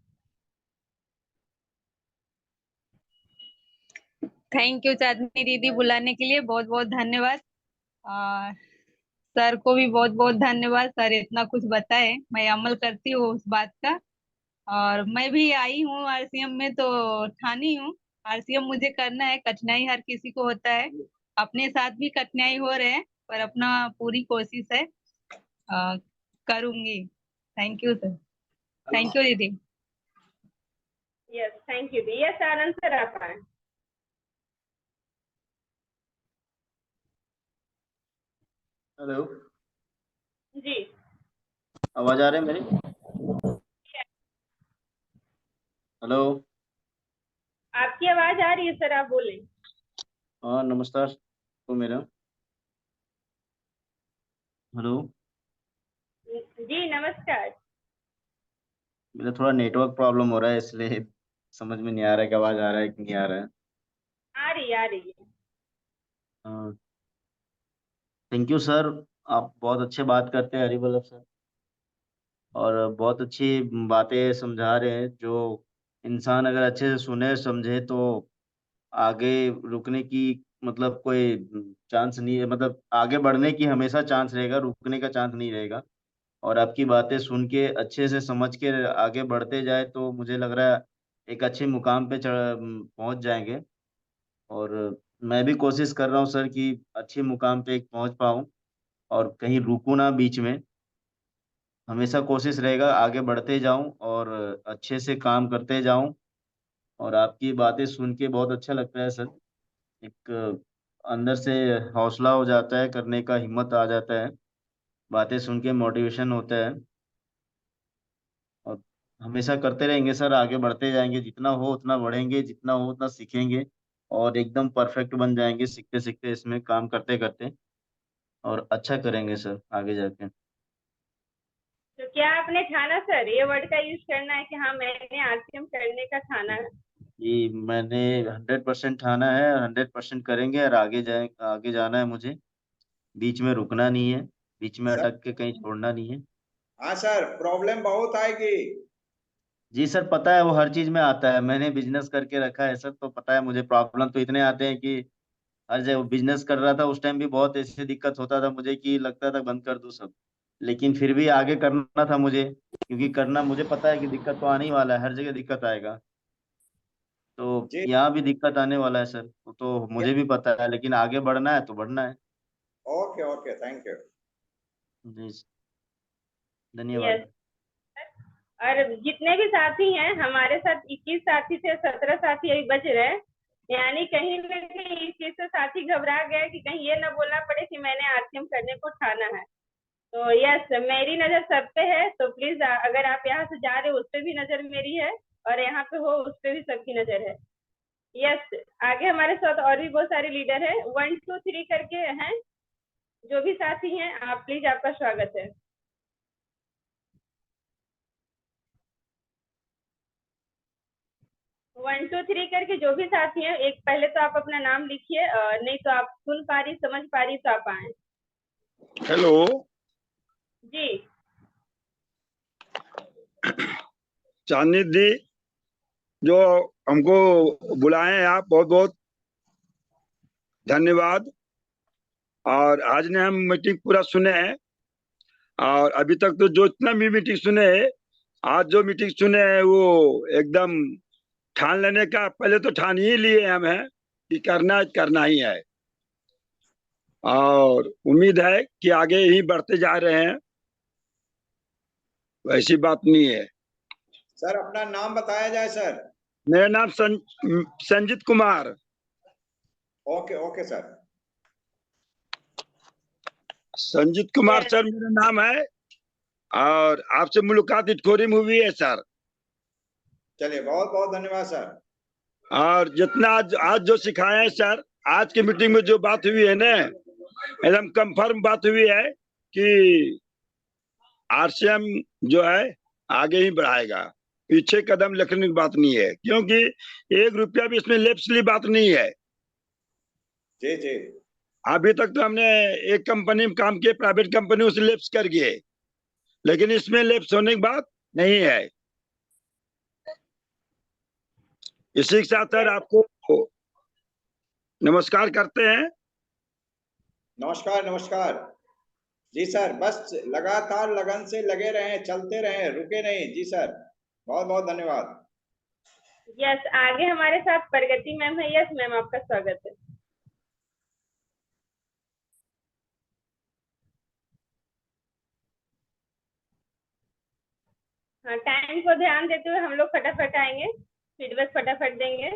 थैंक यू चांदनी दीदी, बुलाने के लिए बहुत बहुत धन्यवाद। सर को भी बहुत बहुत धन्यवाद, सर इतना कुछ बताए, मैं अमल करती हूँ उस बात का। और मैं भी आई हूँ आरसीएम में, तो ठानी हूँ आरसीएम मुझे करना है। कठिनाई हर किसी को होता है, अपने साथ भी कठिनाई हो रहे हैं, पर अपना पूरी कोशिश है, करूंगी। Thank you sir, thank you दीदी। यस, थैंक यू दी। यस आनंद सर, आप आए। हेलो, जी, आवाज आ रही है मेरी? हेलो, आपकी आवाज आ रही है सर, आप बोलें। हाँ नमस्कार तो मेरा। हेलो, जी नमस्कार। मेरा थोड़ा नेटवर्क प्रॉब्लम हो रहा है, इसलिए समझ में नहीं आ रहा है कि आवाज आ रहा है कि नहीं आ रहा है। आ रही है। थैंक यू सर, आप बहुत अच्छे बात करते हैं हरिवल्लभ सर, और बहुत अच्छी बातें समझा रहे हैं। जो इंसान अगर अच्छे से सुने समझे तो आगे रुकने की मतलब कोई चांस नहीं है, मतलब आगे बढ़ने की हमेशा चांस रहेगा, रुकने का चांस नहीं रहेगा। और आपकी बातें सुन के अच्छे से समझ के आगे बढ़ते जाए तो मुझे लग रहा है एक अच्छे मुकाम पे पहुंच जाएंगे। और मैं भी कोशिश कर रहा हूँ सर कि अच्छे मुकाम पे पहुंच पाऊँ और कहीं रुकूं ना बीच में। हमेशा कोशिश रहेगा आगे बढ़ते जाऊं और अच्छे से काम करते जाऊं। और आपकी बातें सुन के बहुत अच्छा लगता है सर, एक अंदर से हौसला हो जाता है, करने का हिम्मत आ जाता है, बातें सुन के मोटिवेशन होता है। और हमेशा करते रहेंगे सर, आगे बढ़ते जाएंगे, जितना हो उतना बढ़ेंगे, जितना हो उतना सीखेंगे और एकदम परफेक्ट बन जाएंगे सीखते सीखते, इसमें काम करते करते। और अच्छा करेंगे सर आगे जाके। तो क्या आपने ठाना सर, ये वर्ड का यूज करना है कि हाँ मैंने आरसीएम करने का ठाना है? ये मैंने 100% ठाना है, 100% करेंगे और आगे जाए, आगे जाना है मुझे, बीच में रुकना नहीं है, बीच में सर, अटक के कहीं छोड़ना नहीं है। हाँ सर, प्रॉब्लम बहुत आएगी। जी सर, पता है वो हर चीज में आता है, मैंने बिजनेस करके रखा है सर, तो पता है मुझे प्रॉब्लम तो इतने आते हैं कि हर जगह बिजनेस कर रहा था उस टाइम भी बहुत ऐसे दिक्कत होता था मुझे कि लगता था बंद कर दूं सब। लेकिन फिर भी आगे करना था मुझे, क्योंकि करना मुझे पता है कि दिक्कत तो आने ही वाला है, हर जगह दिक्कत आएगा। तो जी, यहाँ भी दिक्कत आने वाला है सर, तो मुझे भी पता है, लेकिन आगे बढ़ना है तो बढ़ना है। Okay okay, thank you. जी यस। धन्यवाद। और जितने भी साथी हैं हमारे साथ, 21 साथी थे, 17 साथी अभी बच रहे हैं। यानी कहीं न कहीं इस चीज से साथी घबरा गए कि कहीं ये ना बोलना पड़े कि मैंने आरसीएम करने को ठाना है। तो यस, मेरी नजर सब पे है, तो प्लीज अगर आप यहाँ से जा रहे हो उस पे भी नजर मेरी है, और यहाँ पे हो उस पे भी सबकी नजर है। यस, आगे हमारे साथ और भी बहुत सारे लीडर है, 1 2 3 करके हैं। जो भी साथी हैं आप प्लीज, आपका स्वागत है। 1 2 3 करके जो भी साथी हैं, एक पहले तो आप अपना नाम लिखिए, नहीं तो आप सुन पा रही समझ पा रही तो आप आए। हेलो जी चांदनी दी, जो हमको बुलाए हैं आप, बहुत बहुत धन्यवाद। और आज ने हम मीटिंग पूरा सुने हैं, और अभी तक तो जो इतना भी मीटिंग सुने हैं, आज जो मीटिंग सुने हैं वो एकदम ठान लेने का, पहले तो ठान ही लिए हम हैं कि करना ही है। और उम्मीद है कि आगे ही बढ़ते जा रहे हैं, वैसी बात नहीं है। सर अपना नाम बताया जाए सर। मेरा नाम Sanjeet Kumar. Okay okay sir. Sanjeet Kumar sir मेरा नाम है, और आपसे मुलाकात इटखोरी में हुई है सर। चलिए बहुत बहुत धन्यवाद सर। और जितना आज जो सिखाए हैं सर, आज की मीटिंग में जो बात हुई है ना, एकदम कंफर्म बात हुई है कि आरसीएम जो है आगे ही बढ़ाएगा, पीछे कदम रखने की बात नहीं है, क्योंकि 1 रुपया भी इसमें लेप्सली बात नहीं है। जी जी। अभी तक तो हमने एक कंपनी में काम किए, प्राइवेट कंपनी, उसे लेप्स कर गए, लेकिन इसमें लेप्स होने की बात नहीं है। इसी के साथ सर आपको नमस्कार करते हैं। नमस्कार नमस्कार। जी सर, बस लगातार लगन से लगे रहें, चलते रहें, रुके नहीं। जी सर, बहुत बहुत धन्यवाद। यस, आगे हमारे साथ प्रगति मैम है। यस मैम, आपका स्वागत है। हाँ, टाइम को ध्यान देते हुए हम लोग फटाफट आएंगे, फीडबैक फटाफट देंगे।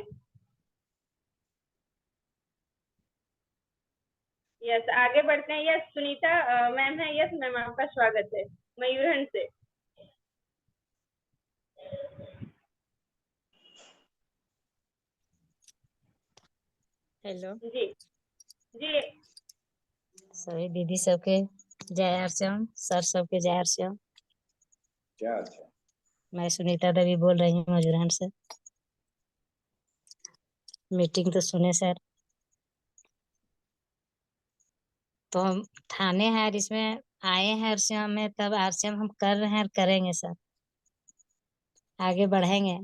यस, आगे बढ़ते हैं। यस, सुनीता मैम है। यस मैम, आपका स्वागत है मयूरहंड से। हेलो जी जी। सभी दीदी सबके जय आरसीएम, सर सबके जय आरसीएम। अच्छा, मैं सुनीता देवी बोल रही हूँ मजूरहट से। मीटिंग तो सुने सर, तो हम थाने हैं इसमें आए हैं आरसीएम में, तब आरसीएम हम कर रहे हैं और करेंगे सर, आगे बढ़ेंगे।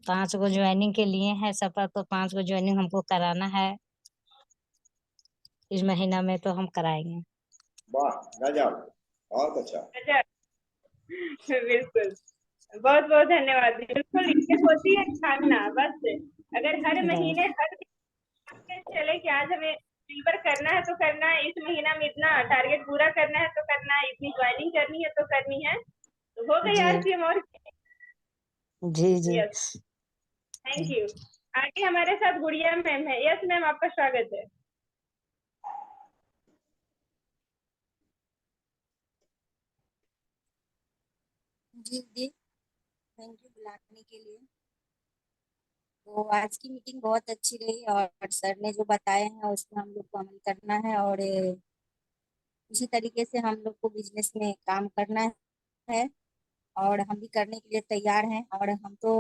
5 गो ज्वाइनिंग के लिए है सपा, तो 5 गो ज्वाइनिंग हमको कराना है इस महीना में, तो हम कराएंगे। वाह गजब, बहुत अच्छा। बिल्कुल, बहुत बहुत धन्यवाद। बिल्कुल ये होती है छानना, बस अगर हर महीने हर चले कि आज हमें सिल्वर करना है तो करना है, इस महीना में इतना टारगेट पूरा करना है तो करना है, इतनी ज्वाइनिंग करनी है तो करनी है, तो हो गई आरसीएम। और जी जी। Yes, thank you. आगे हमारे साथ गुड़िया मैम है। यस मैम, आपका स्वागत है। जी दी, थैंक यू बुलाने के लिए। तो आज की मीटिंग बहुत अच्छी रही, और सर ने जो बताए हैं उसमें हम लोग को अमल करना है, और इसी तरीके से हम लोग को बिजनेस में काम करना है, और हम भी करने के लिए तैयार हैं। और हम तो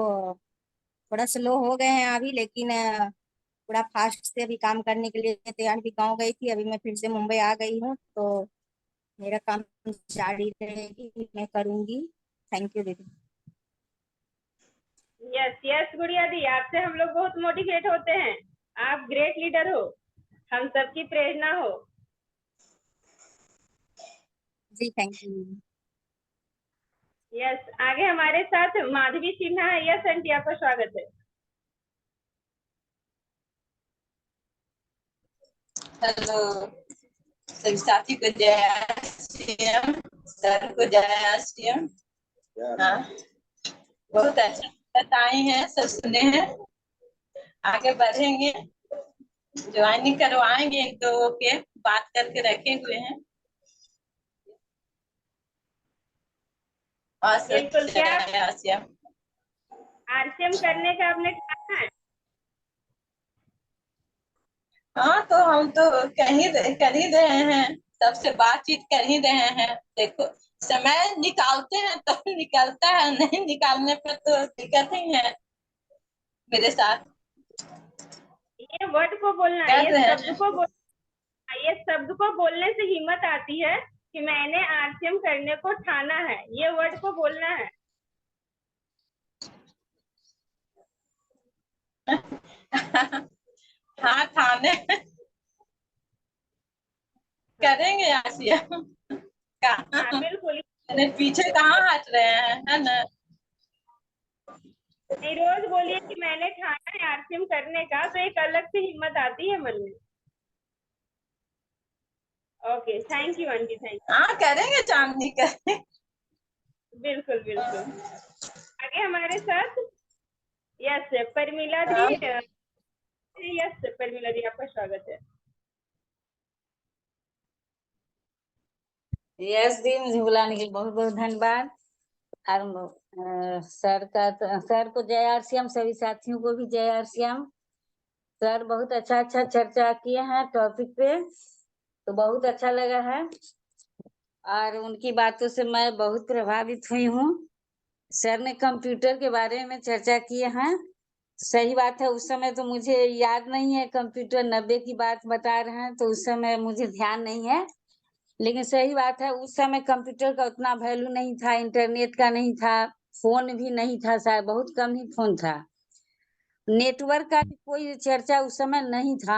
थोड़ा स्लो हो गए हैं अभी, लेकिन थोड़ा फास्ट से अभी काम करने के लिए तैयार। भी गाँव गई थी, अभी मैं फिर से मुंबई आ गई हूँ, तो मेरा काम जारी रहेगी, मैं करूँगी। थैंक यू दीदी। यस यस गुड़िया दी, आपसे हम लोग बहुत मोटिवेट होते हैं। आप ग्रेट लीडर हो, हम सबकी प्रेरणा हो। जी थैंक यू। यस, आगे हमारे साथ माधवी सिन्हा है। यस आंटी, आपका स्वागत है। हेलो सभी साथी को जय आरसीएम, सर को जय आरसीएम। हाँ, बहुत अच्छा बताए हैं, सब सुने हैं, आगे बढ़ेंगे, ज्वाइनिंग करवाएंगे, 1-2 के बात करके रखे हुए हैं। और बिल्कुल, क्या आरसीएम आरसीएम करने का आपने ठाना है? हाँ, तो हम तो कर ही रहे हैं, सबसे बातचीत कर ही रहे हैं। देखो, समय निकालते हैं तो निकलता है, नहीं निकालने पर तो दिक्कत ही है मेरे साथ। ये वर्ड को बोलना है, ये शब्द को बोलना, ये शब्द को बोलने से हिम्मत आती है कि मैंने आरसीएम करने को ठाना है। ये वर्ड को बोलना है। हाँ, ठाने करेंगे आरसीएम। बिल्कुल, पीछे कहाँ हट रहे हैं, है ना। नहीं, रोज बोलिए कि मैंने ठाना है आरसीएम करने का, तो एक अलग से हिम्मत आती है मन में। Okay, thank you aunty, thank हाँ करेंगे चांदनी का। बिल्कुल बिल्कुल। आगे हमारे साथ यस परमिला दी, यस परमिला दी आपका स्वागत है। यस दी, मुझे बुलाने के लिए बहुत बहुत धन्यवाद। और सर को जय आर श्याम, सभी साथियों को भी जय आर श्याम। सर बहुत अच्छा चर्चा किए हैं टॉपिक पे, तो बहुत अच्छा लगा है और उनकी बातों से मैं बहुत प्रभावित हुई हूँ। सर ने कंप्यूटर के बारे में चर्चा किए हैं, सही बात है। उस समय तो मुझे याद नहीं है, कंप्यूटर 90 की बात बता रहे हैं, तो उस समय मुझे ध्यान नहीं है, लेकिन सही बात है उस समय कंप्यूटर का उतना वैल्यू नहीं था, इंटरनेट का नहीं था, फोन भी नहीं था, शायद बहुत कम ही फोन था, नेटवर्क का भी कोई चर्चा उस समय नहीं था,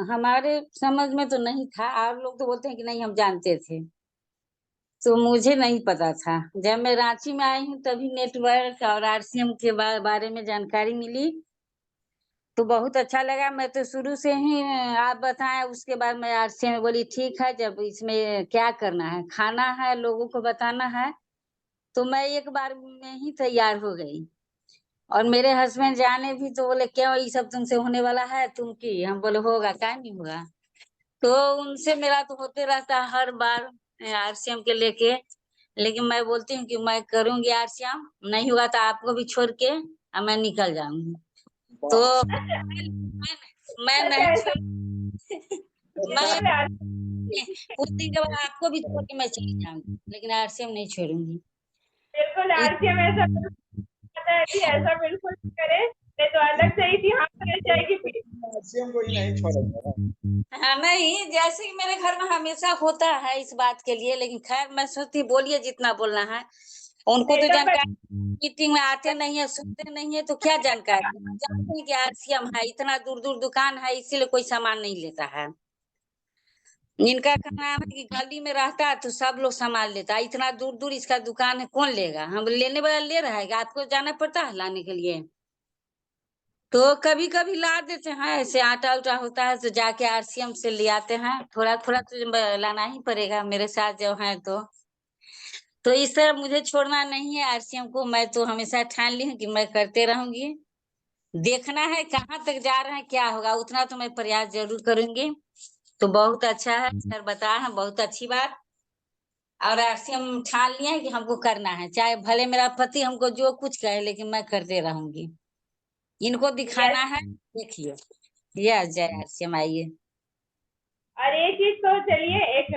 हमारे समझ में तो नहीं था। और लोग तो बोलते हैं कि नहीं हम जानते थे, तो मुझे नहीं पता था। जब मैं रांची में आई हूँ तभी नेटवर्क और आरसीएम के बारे में जानकारी मिली, तो बहुत अच्छा लगा। मैं तो शुरू से ही आप बताएं, उसके बाद मैं आरसीएम में बोली ठीक है, जब इसमें क्या करना है, खाना है, लोगों को बताना है, तो मैं एक बार में ही तैयार हो गई। और मेरे हस्बैंड जाने भी तो बोले क्यों, ये सब तुमसे होने वाला है, तुम की? हम बोले होगा, क्या नहीं होगा। तो उनसे मेरा तो होते रहता है हर बार आरसीएम के लेके, लेकिन मैं बोलती हूँ कि मैं करूंगी आरसीएम, नहीं हुआ तो आपको भी छोड़ के मैं निकल जाऊंगी। तो मैं नहीं छोड़ मैं कुछ दिन के बाद आपको भी छोड़ के मैं चली जाऊंगी, लेकिन आरसीएम नहीं छोड़ूंगी। बिल्कुल आरसीएम ऐसा पता है कि ऐसा बिल्कुल करे, नहीं तो अलग से ही हाँ रह जाएगी फिर। आरसीएम को ही नहीं छोड़ेगा। हाँ नहीं, जैसे कि मेरे घर में हमेशा होता है इस बात के लिए, लेकिन खैर मैं सोचती बोलिए जितना बोलना है, उनको तो जानकारी, मीटिंग में आते नहीं है, सुनते नहीं है, तो क्या जानकारी, जानते हैं कि आरसीएम है, इतना दूर दूर दुकान है, इसीलिए कोई सामान नहीं लेता है। इनका कहना है कि गली में रहता है तो सब लोग सामान लेता है, इतना दूर दूर इसका दुकान है, कौन लेगा? हम लेने वाला ले रहा है, आपको जाना पड़ता है लाने के लिए। तो कभी कभी ला देते हैं, ऐसे आटा उटा होता है तो जाके आरसीएम से ले आते हैं, थोड़ा थोड़ा तो लाना ही पड़ेगा, मेरे साथ जो है तो इस तरह मुझे छोड़ना नहीं है आरसीएम को। मैं तो हमेशा ठान ली हूँ कि मैं करते रहूंगी, देखना है कहाँ तक जा रहे हैं, क्या होगा, उतना तो मैं प्रयास जरूर करूंगी। तो बहुत अच्छा है, सर बताया है, बहुत अच्छी बात। और आरसीएम ठान लिया है कि हमको करना है, चाहे भले मेरा पति हमको जो कुछ कहे, लेकिन मैं करते रहूंगी। इनको दिखाना है, देखिए यह जय आरसीएम। आइए और ये चीज तो चलिए, एक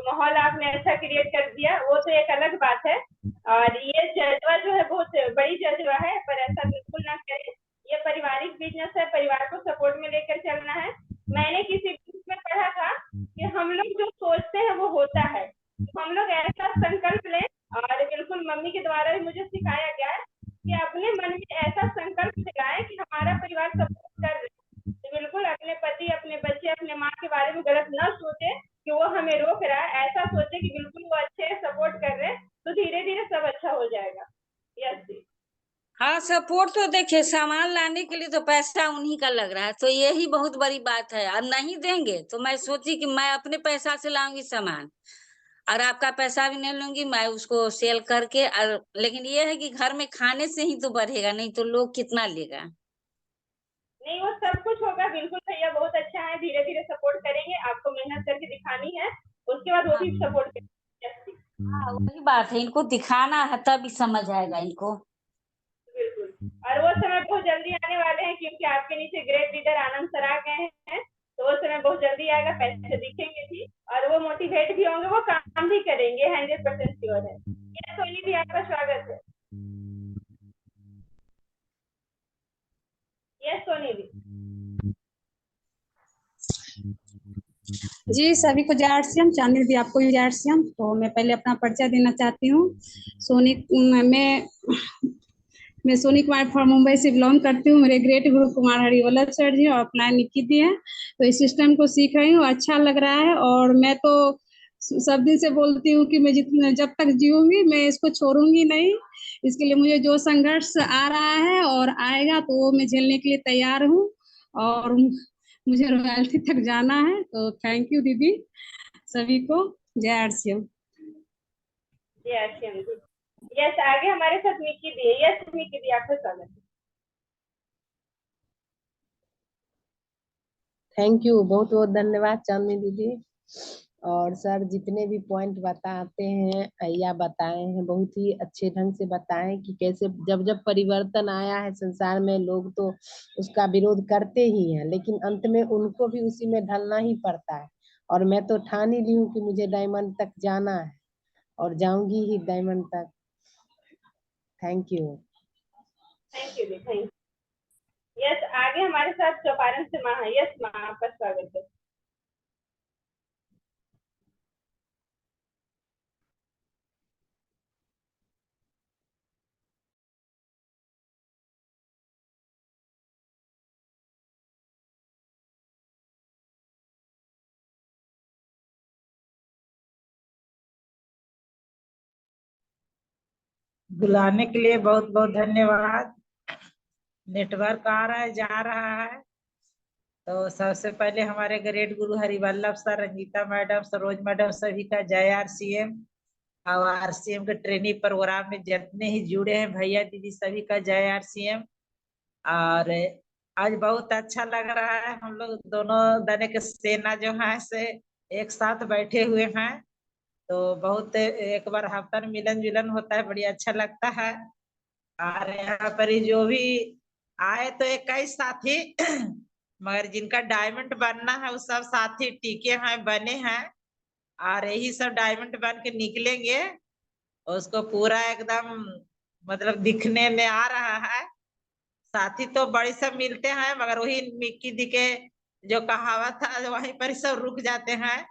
माहौल आपने अच्छा क्रिएट कर दिया, वो तो एक अलग बात है। और ये जज्बा जो है बहुत बड़ी जज्बा है, पर ऐसा बिल्कुल ना करें। ये पारिवारिक बिजनेस है, परिवार को सपोर्ट में लेकर चलना है। मैंने किसी बुक में पढ़ा था कि हम लोग जो सोचते हैं वो होता है, तो हम लोग ऐसा संकल्प लें। और बिल्कुल मम्मी के द्वारा भी मुझे सिखाया गया है कि अपने मन में ऐसा संकल्प लगाएं कि हमारा परिवार सपोर्ट कर रहे हैं। तो बिल्कुल अपने पति, अपने बच्चे, अपने माँ के बारे में गलत न सोचे कि वो हमें रोक रहा है, ऐसा सोचे कि बिल्कुल वो अच्छे सपोर्ट कर रहे हैं, तो धीरे धीरे सब अच्छा हो जाएगा। यस जी। हाँ, सपोर्ट तो देखिए, सामान लाने के लिए तो पैसा उन्हीं का लग रहा है, तो यही बहुत बड़ी बात है। अब नहीं देंगे तो मैं सोची कि मैं अपने पैसा से लाऊंगी सामान, और आपका पैसा भी नहीं लूंगी, मैं उसको सेल करके। और लेकिन ये है कि घर में खाने से ही तो बढ़ेगा, नहीं तो लोग कितना लेगा। नहीं, वो सब कुछ होगा, बिल्कुल भैया बहुत अच्छा है, धीरे धीरे सपोर्ट करेंगे, आपको मेहनत करके दिखानी है, उसके बाद वो भी सपोर्ट करेंगे। हाँ वही बात है, इनको दिखाना है तभी समझ आएगा इनको। बिल्कुल, और वो समय बहुत जल्दी आने वाले हैं, क्योंकि आपके नीचे ग्रेट लीडर आनंद सर आ गए हैं, तो वो समय बहुत जल्दी आएगा, पैसे दिखेंगे भी और वो मोटिवेट भी होंगे, वो काम भी करेंगे, 100% श्योर है। सोनी भी आपका स्वागत है। यस सोनी भी। जी सभी को जय आरसीएम, चांदनी दी आपको भी जय आरसीएम। तो मैं पहले अपना परिचय देना चाहती हूँ। मैं सोनी कुमार फ्रॉम मुंबई से बिलोंग करती हूँ। मेरे ग्रेट गुरु कुमार हरिवल्लभ सर जी और अपलाइन निकी दी है, तो इस सिस्टम को सीख रही हूँ, अच्छा लग रहा है। और मैं तो सब दिन से बोलती हूँ कि मैं जब तक जीऊंगी मैं इसको छोड़ूंगी नहीं। इसके लिए मुझे जो संघर्ष आ रहा है और आएगा तो वो मैं झेलने के लिए तैयार हूँ, और मुझे रॉयल्टी तक जाना है। तो थैंक यू दीदी, सभी को जय आरसीएम। जी आरसीएम जी। यस, आगे हमारे साथ मिक्की दी है। यस मिक्की दी, आपका स्वागत है। थैंक यू, बहुत बहुत धन्यवाद चांदनी दीदी। और सर जितने भी पॉइंट बताते हैं या बताए हैं, बहुत ही अच्छे ढंग से बताए कि कैसे जब जब परिवर्तन आया है संसार में, लोग तो उसका विरोध करते ही हैं, लेकिन अंत में उनको भी उसी में ढलना ही पड़ता है। और मैं तो ठान ही ली हूँ कि मुझे डायमंड तक जाना है और जाऊंगी ही डायमंड तक। Thank you. Thank you the, thank you. Yes, आगे हमारे साथ चौपारण से माँ है। यस माँ, आपका स्वागत है। बुलाने के लिए बहुत बहुत धन्यवाद। नेटवर्क आ रहा है, जा रहा है। तो सबसे पहले हमारे ग्रेट गुरु Harivallabh sir, Ranjita madam, Saroj madam, सभी का जय आरसीएम। और आरसीएम के ट्रेनिंग प्रोग्राम में जितने ही जुड़े हैं भैया दीदी, सभी का जय आरसीएम। और आज बहुत अच्छा लग रहा है, हम लोग दोनों दने के सेना जो है से एक साथ बैठे हुए हैं। तो बहुत एक बार हफ्ता में मिलन जुलन होता है, बड़ी अच्छा लगता है। और यहाँ पर ही जो भी आए तो 21 साथी मगर जिनका डायमंड बनना है वो सब साथी टिके हैं, बने हैं। और यही सब डायमंड बन के निकलेंगे। उसको पूरा एकदम मतलब दिखने में आ रहा है। साथी तो बड़ी सब मिलते हैं, मगर वही मिक्की दी के जो कहावत था वहीं पर ही सब रुक जाते हैं।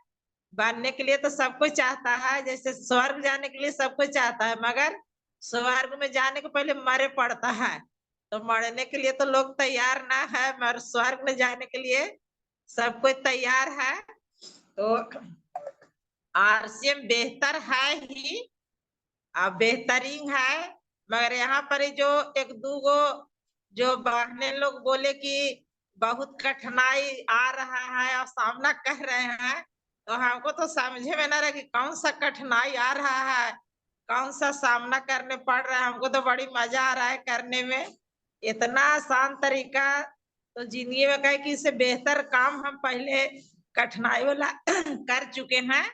बनने के लिए तो सब कोई चाहता है, जैसे स्वर्ग जाने के लिए सब कोई चाहता है, मगर स्वर्ग में जाने को पहले मरे पड़ता है। तो मरने के लिए तो लोग तैयार ना है, मगर स्वर्ग में जाने के लिए सब कोई तैयार है। तो आरसीएम बेहतर है ही, बेहतरीन है। मगर यहाँ पर जो एक दूगो जो बहने लोग बोले कि बहुत कठिनाई आ रहा है और सामना कर रहे हैं, तो हमको तो समझे में ना रहा कि कौन सा कठिनाई आ रहा है, कौन सा सामना करने पड़ रहा है। हमको तो बड़ी मजा आ रहा है करने में, इतना आसान तरीका। तो जिंदगी में कहे कि इससे बेहतर काम हम पहले कठिनाई वाला कर चुके हैं।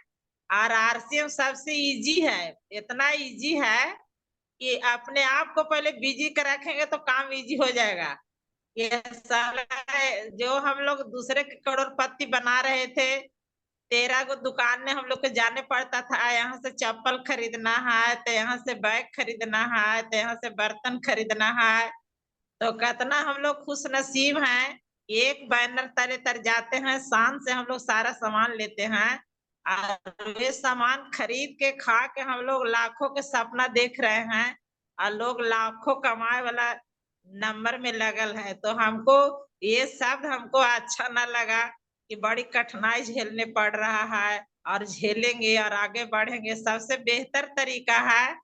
और आरसीएम सबसे इजी है, इतना इजी है कि अपने आप को पहले बिजी कर रखेंगे तो काम इजी हो जाएगा। ये साला है जो हम लोग दूसरे के करोड़पति बना रहे थे, 13 को दुकान में हम लोग को जाने पड़ता था। यहाँ से चप्पल खरीदना है, तो यहाँ से बैग खरीदना है, तो यहाँ से बर्तन खरीदना है। तो कितना हम लोग खुश नसीब हैं, एक बैनर तले तर जाते हैं, शान से हम लोग सारा सामान लेते हैं। और वे सामान खरीद के खा के हम लोग लाखों के सपना देख रहे हैं, और लोग लाखों कमाए वाला नंबर में लगल है। तो हमको ये शब्द हमको अच्छा ना लगा कि बड़ी कठिनाई झेलने पड़ रहा है, और झेलेंगे और आगे बढ़ेंगे। सबसे बेहतर तरीका है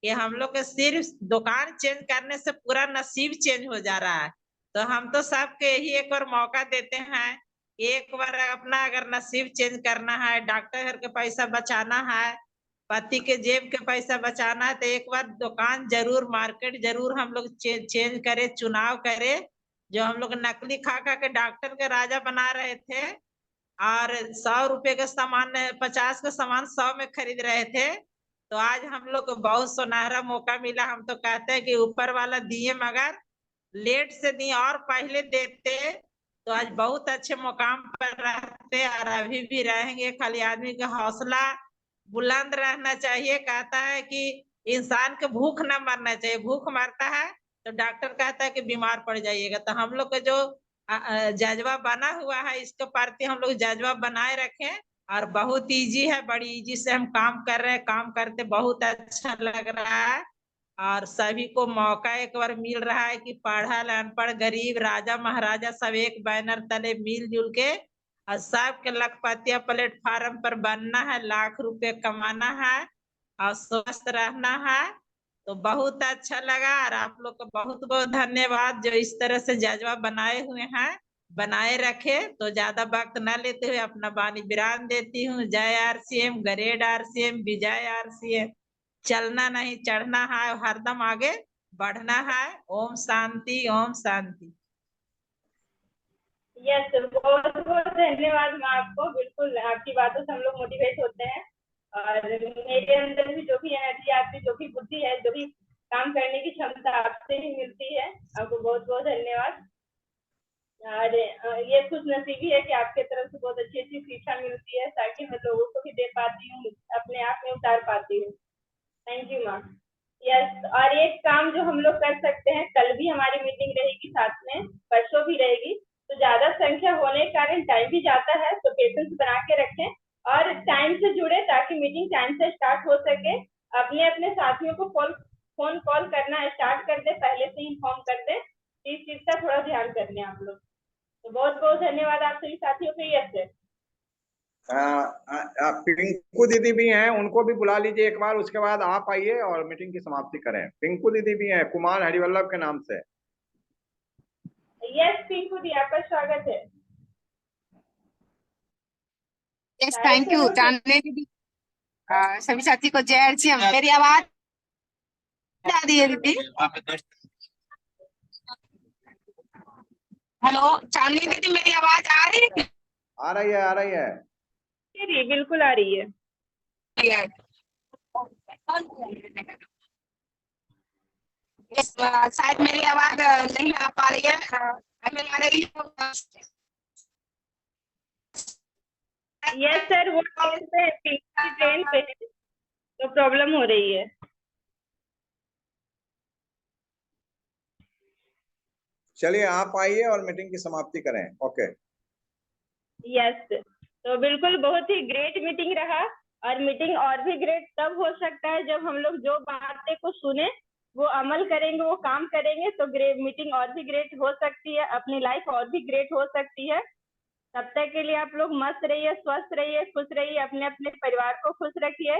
कि हम लोग के सिर्फ दुकान चेंज करने से पूरा नसीब चेंज हो जा रहा है। तो हम तो सबके यही एक बार मौका देते हैं, एक बार अपना अगर नसीब चेंज करना है, डॉक्टर के पैसा बचाना है, पति के जेब के पैसा बचाना है, तो एक बार दुकान जरूर, मार्केट जरूर हम लोग चेंज करे, चुनाव करे। जो हम लोग नकली खा खा के डॉक्टर के राजा बना रहे थे, और 100 रुपए का सामान 50 का सामान 100 में खरीद रहे थे, तो आज हम लोग को बहुत सुनहरा मौका मिला। हम तो कहते हैं कि ऊपर वाला दिए, मगर लेट से दिए, और पहले देते तो आज बहुत अच्छे मुकाम पर रहते, और अभी भी रहेंगे। खाली आदमी का हौसला बुलंद रहना चाहिए। कहता है कि इंसान को भूख न मरना चाहिए, भूख मरता है तो डॉक्टर कहता है कि बीमार पड़ जाइएगा। तो हम लोग का जो जज्बा बना हुआ है, इसके प्रति हम लोग जज्बा बनाए रखें। और बहुत इजी है, बड़ी इजी से हम काम कर रहे हैं, काम करते बहुत अच्छा लग रहा है। और सभी को मौका एक बार मिल रहा है कि पढ़ल अनपढ़ गरीब राजा महाराजा सब एक बैनर तले मिलजुल के, और सबके लखपतिया प्लेटफार्म पर बनना है, लाख रुपए कमाना है और स्वस्थ रहना है। तो बहुत अच्छा लगा, और आप लोग को बहुत बहुत धन्यवाद जो इस तरह से जज्बा बनाए हुए हैं। बनाए रखे। तो ज्यादा वक्त न लेते हुए अपना वाणी विराम देती हूँ। जय RCM, grade RCM, Vijay RCM. चलना नहीं चढ़ना है, हरदम आगे बढ़ना है। ओम शांति, ओम शांति। यस, बहुत बहुत धन्यवाद माँ आपको। बिल्कुल आपकी बातों से हम लोग मोटिवेट होते हैं और मेरे अंदर भी जो भी एनर्जी आती है, जो भी बुद्धि है, जो भी काम करने की क्षमता आपसे ही मिलती है। आपको बहुत बहुत धन्यवाद। और ये खुश नसीबी है कि आपके तरफ से बहुत अच्छी अच्छी शिक्षा मिलती है, ताकि मैं लोगों को भी दे पाती हूँ, अपने आप में उतार पाती हूँ। Thank you ma'am. यस, और एक काम जो हम लोग कर सकते हैं, कल भी हमारी मीटिंग रहेगी साथ में, परसों भी रहेगी। तो ज्यादा संख्या होने के कारण टाइम भी जाता है, तो पेशेंस बना के रखें और टाइम से जुड़े, ताकि मीटिंग टाइम से स्टार्ट हो सके। अपने अपने साथियों को फोन कॉल करना स्टार्ट कर दे, पहले से इन्फॉर्म कर दे। इस चीज का थोड़ा ध्यान कर लें आप लोग। तो बहुत बहुत धन्यवाद आप सभी साथियों के। यस पिंकू दीदी भी हैं, उनको भी बुला लीजिए एक बार, उसके बाद आप आइए और मीटिंग की समाप्ति करें। पिंकू दीदी भी हैं, कुमार हरिवल्लभ के नाम से। यस पिंकू दी, आपका स्वागत है। यस, थैंक यू चांदनी दीदी। सभी साथी को जय आरसीएम। मेरी आवाज आ रही है दीदी? हेलो चांदनी दीदी, मेरी आवाज आ रही है? आ रही है, आ रही है जी बिल्कुल आ रही है। शायद मेरी आवाज नहीं आ पा रही है। हमें आ रही है। यस सर, वो ट्रेन पे है, तो प्रॉब्लम हो रही है। चलिए आप आइए और मीटिंग की समाप्ति करें। ओके। यस, तो बिल्कुल बहुत ही ग्रेट मीटिंग रहा। और मीटिंग और भी ग्रेट तब हो सकता है जब हम लोग जो बातें को सुने वो अमल करेंगे, वो काम करेंगे, तो मीटिंग और भी ग्रेट हो सकती है, अपनी लाइफ और भी ग्रेट हो सकती है। तब तक के लिए आप लोग मस्त रहिए, स्वस्थ रहिए, खुश रहिए, अपने अपने परिवार को खुश रखिए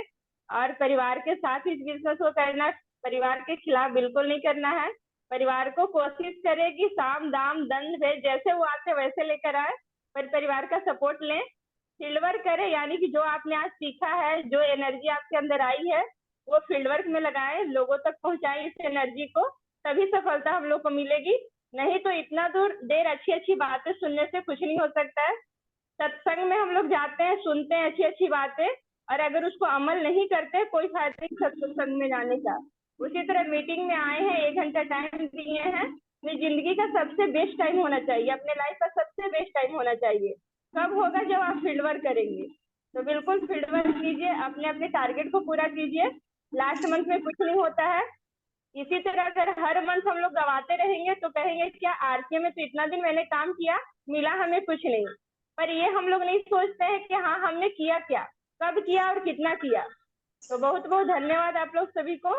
और परिवार के साथ इस बिजनेस को करना, परिवार के खिलाफ बिल्कुल नहीं करना है। परिवार को कोशिश करें कि साम दाम दंड भेद जैसे वो आते वैसे लेकर आए, पर परिवार का सपोर्ट लें, फील्ड वर्क करें। यानी कि जो आपने आज सीखा है, जो एनर्जी आपके अंदर आई है, वो फील्ड वर्क में लगाएं, लोगों तक पहुंचाएं इस एनर्जी को, तभी सफलता हम लोग को मिलेगी। नहीं तो इतना देर अच्छी अच्छी बातें सुनने से कुछ नहीं हो सकता है। सत्संग में हम लोग जाते हैं, सुनते हैं अच्छी अच्छी बातें, और अगर उसको अमल नहीं करते, कोई फायदा नहीं सत्संग में जाने का। उसी तरह मीटिंग में आए हैं, 1 घंटा टाइम दिए हैं, अपनी जिंदगी का सबसे बेस्ट टाइम होना चाहिए, अपने लाइफ का सबसे बेस्ट टाइम होना चाहिए। कब होगा? जब आप फील्ड वर्क करेंगे। तो बिल्कुल फील्ड वर्क कीजिए, अपने अपने टारगेट को पूरा कीजिए। लास्ट मंथ में कुछ नहीं होता है। इसी तरह अगर हर मंथ हम लोग गवाते रहेंगे तो कहेंगे क्या आरसीएम में तो इतना दिन मैंने काम किया, मिला हमें कुछ नहीं। पर ये हम लोग नहीं सोचते हैं कि हाँ हमने किया क्या, कब किया और कितना किया। तो बहुत बहुत धन्यवाद आप लोग सभी को।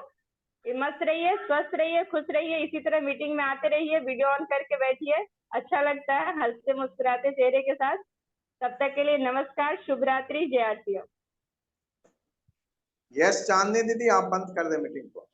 मस्त रहिए, स्वस्थ रहिए, खुश रहिए। इसी तरह मीटिंग में आते रहिए, वीडियो ऑन करके बैठिए, अच्छा लगता है हंसते मुस्कुराते चेहरे के साथ। तब तक के लिए नमस्कार, शुभ रात्रि, जय आरसीएम। यस चांदनी दीदी, आप बंद कर दे मीटिंग को।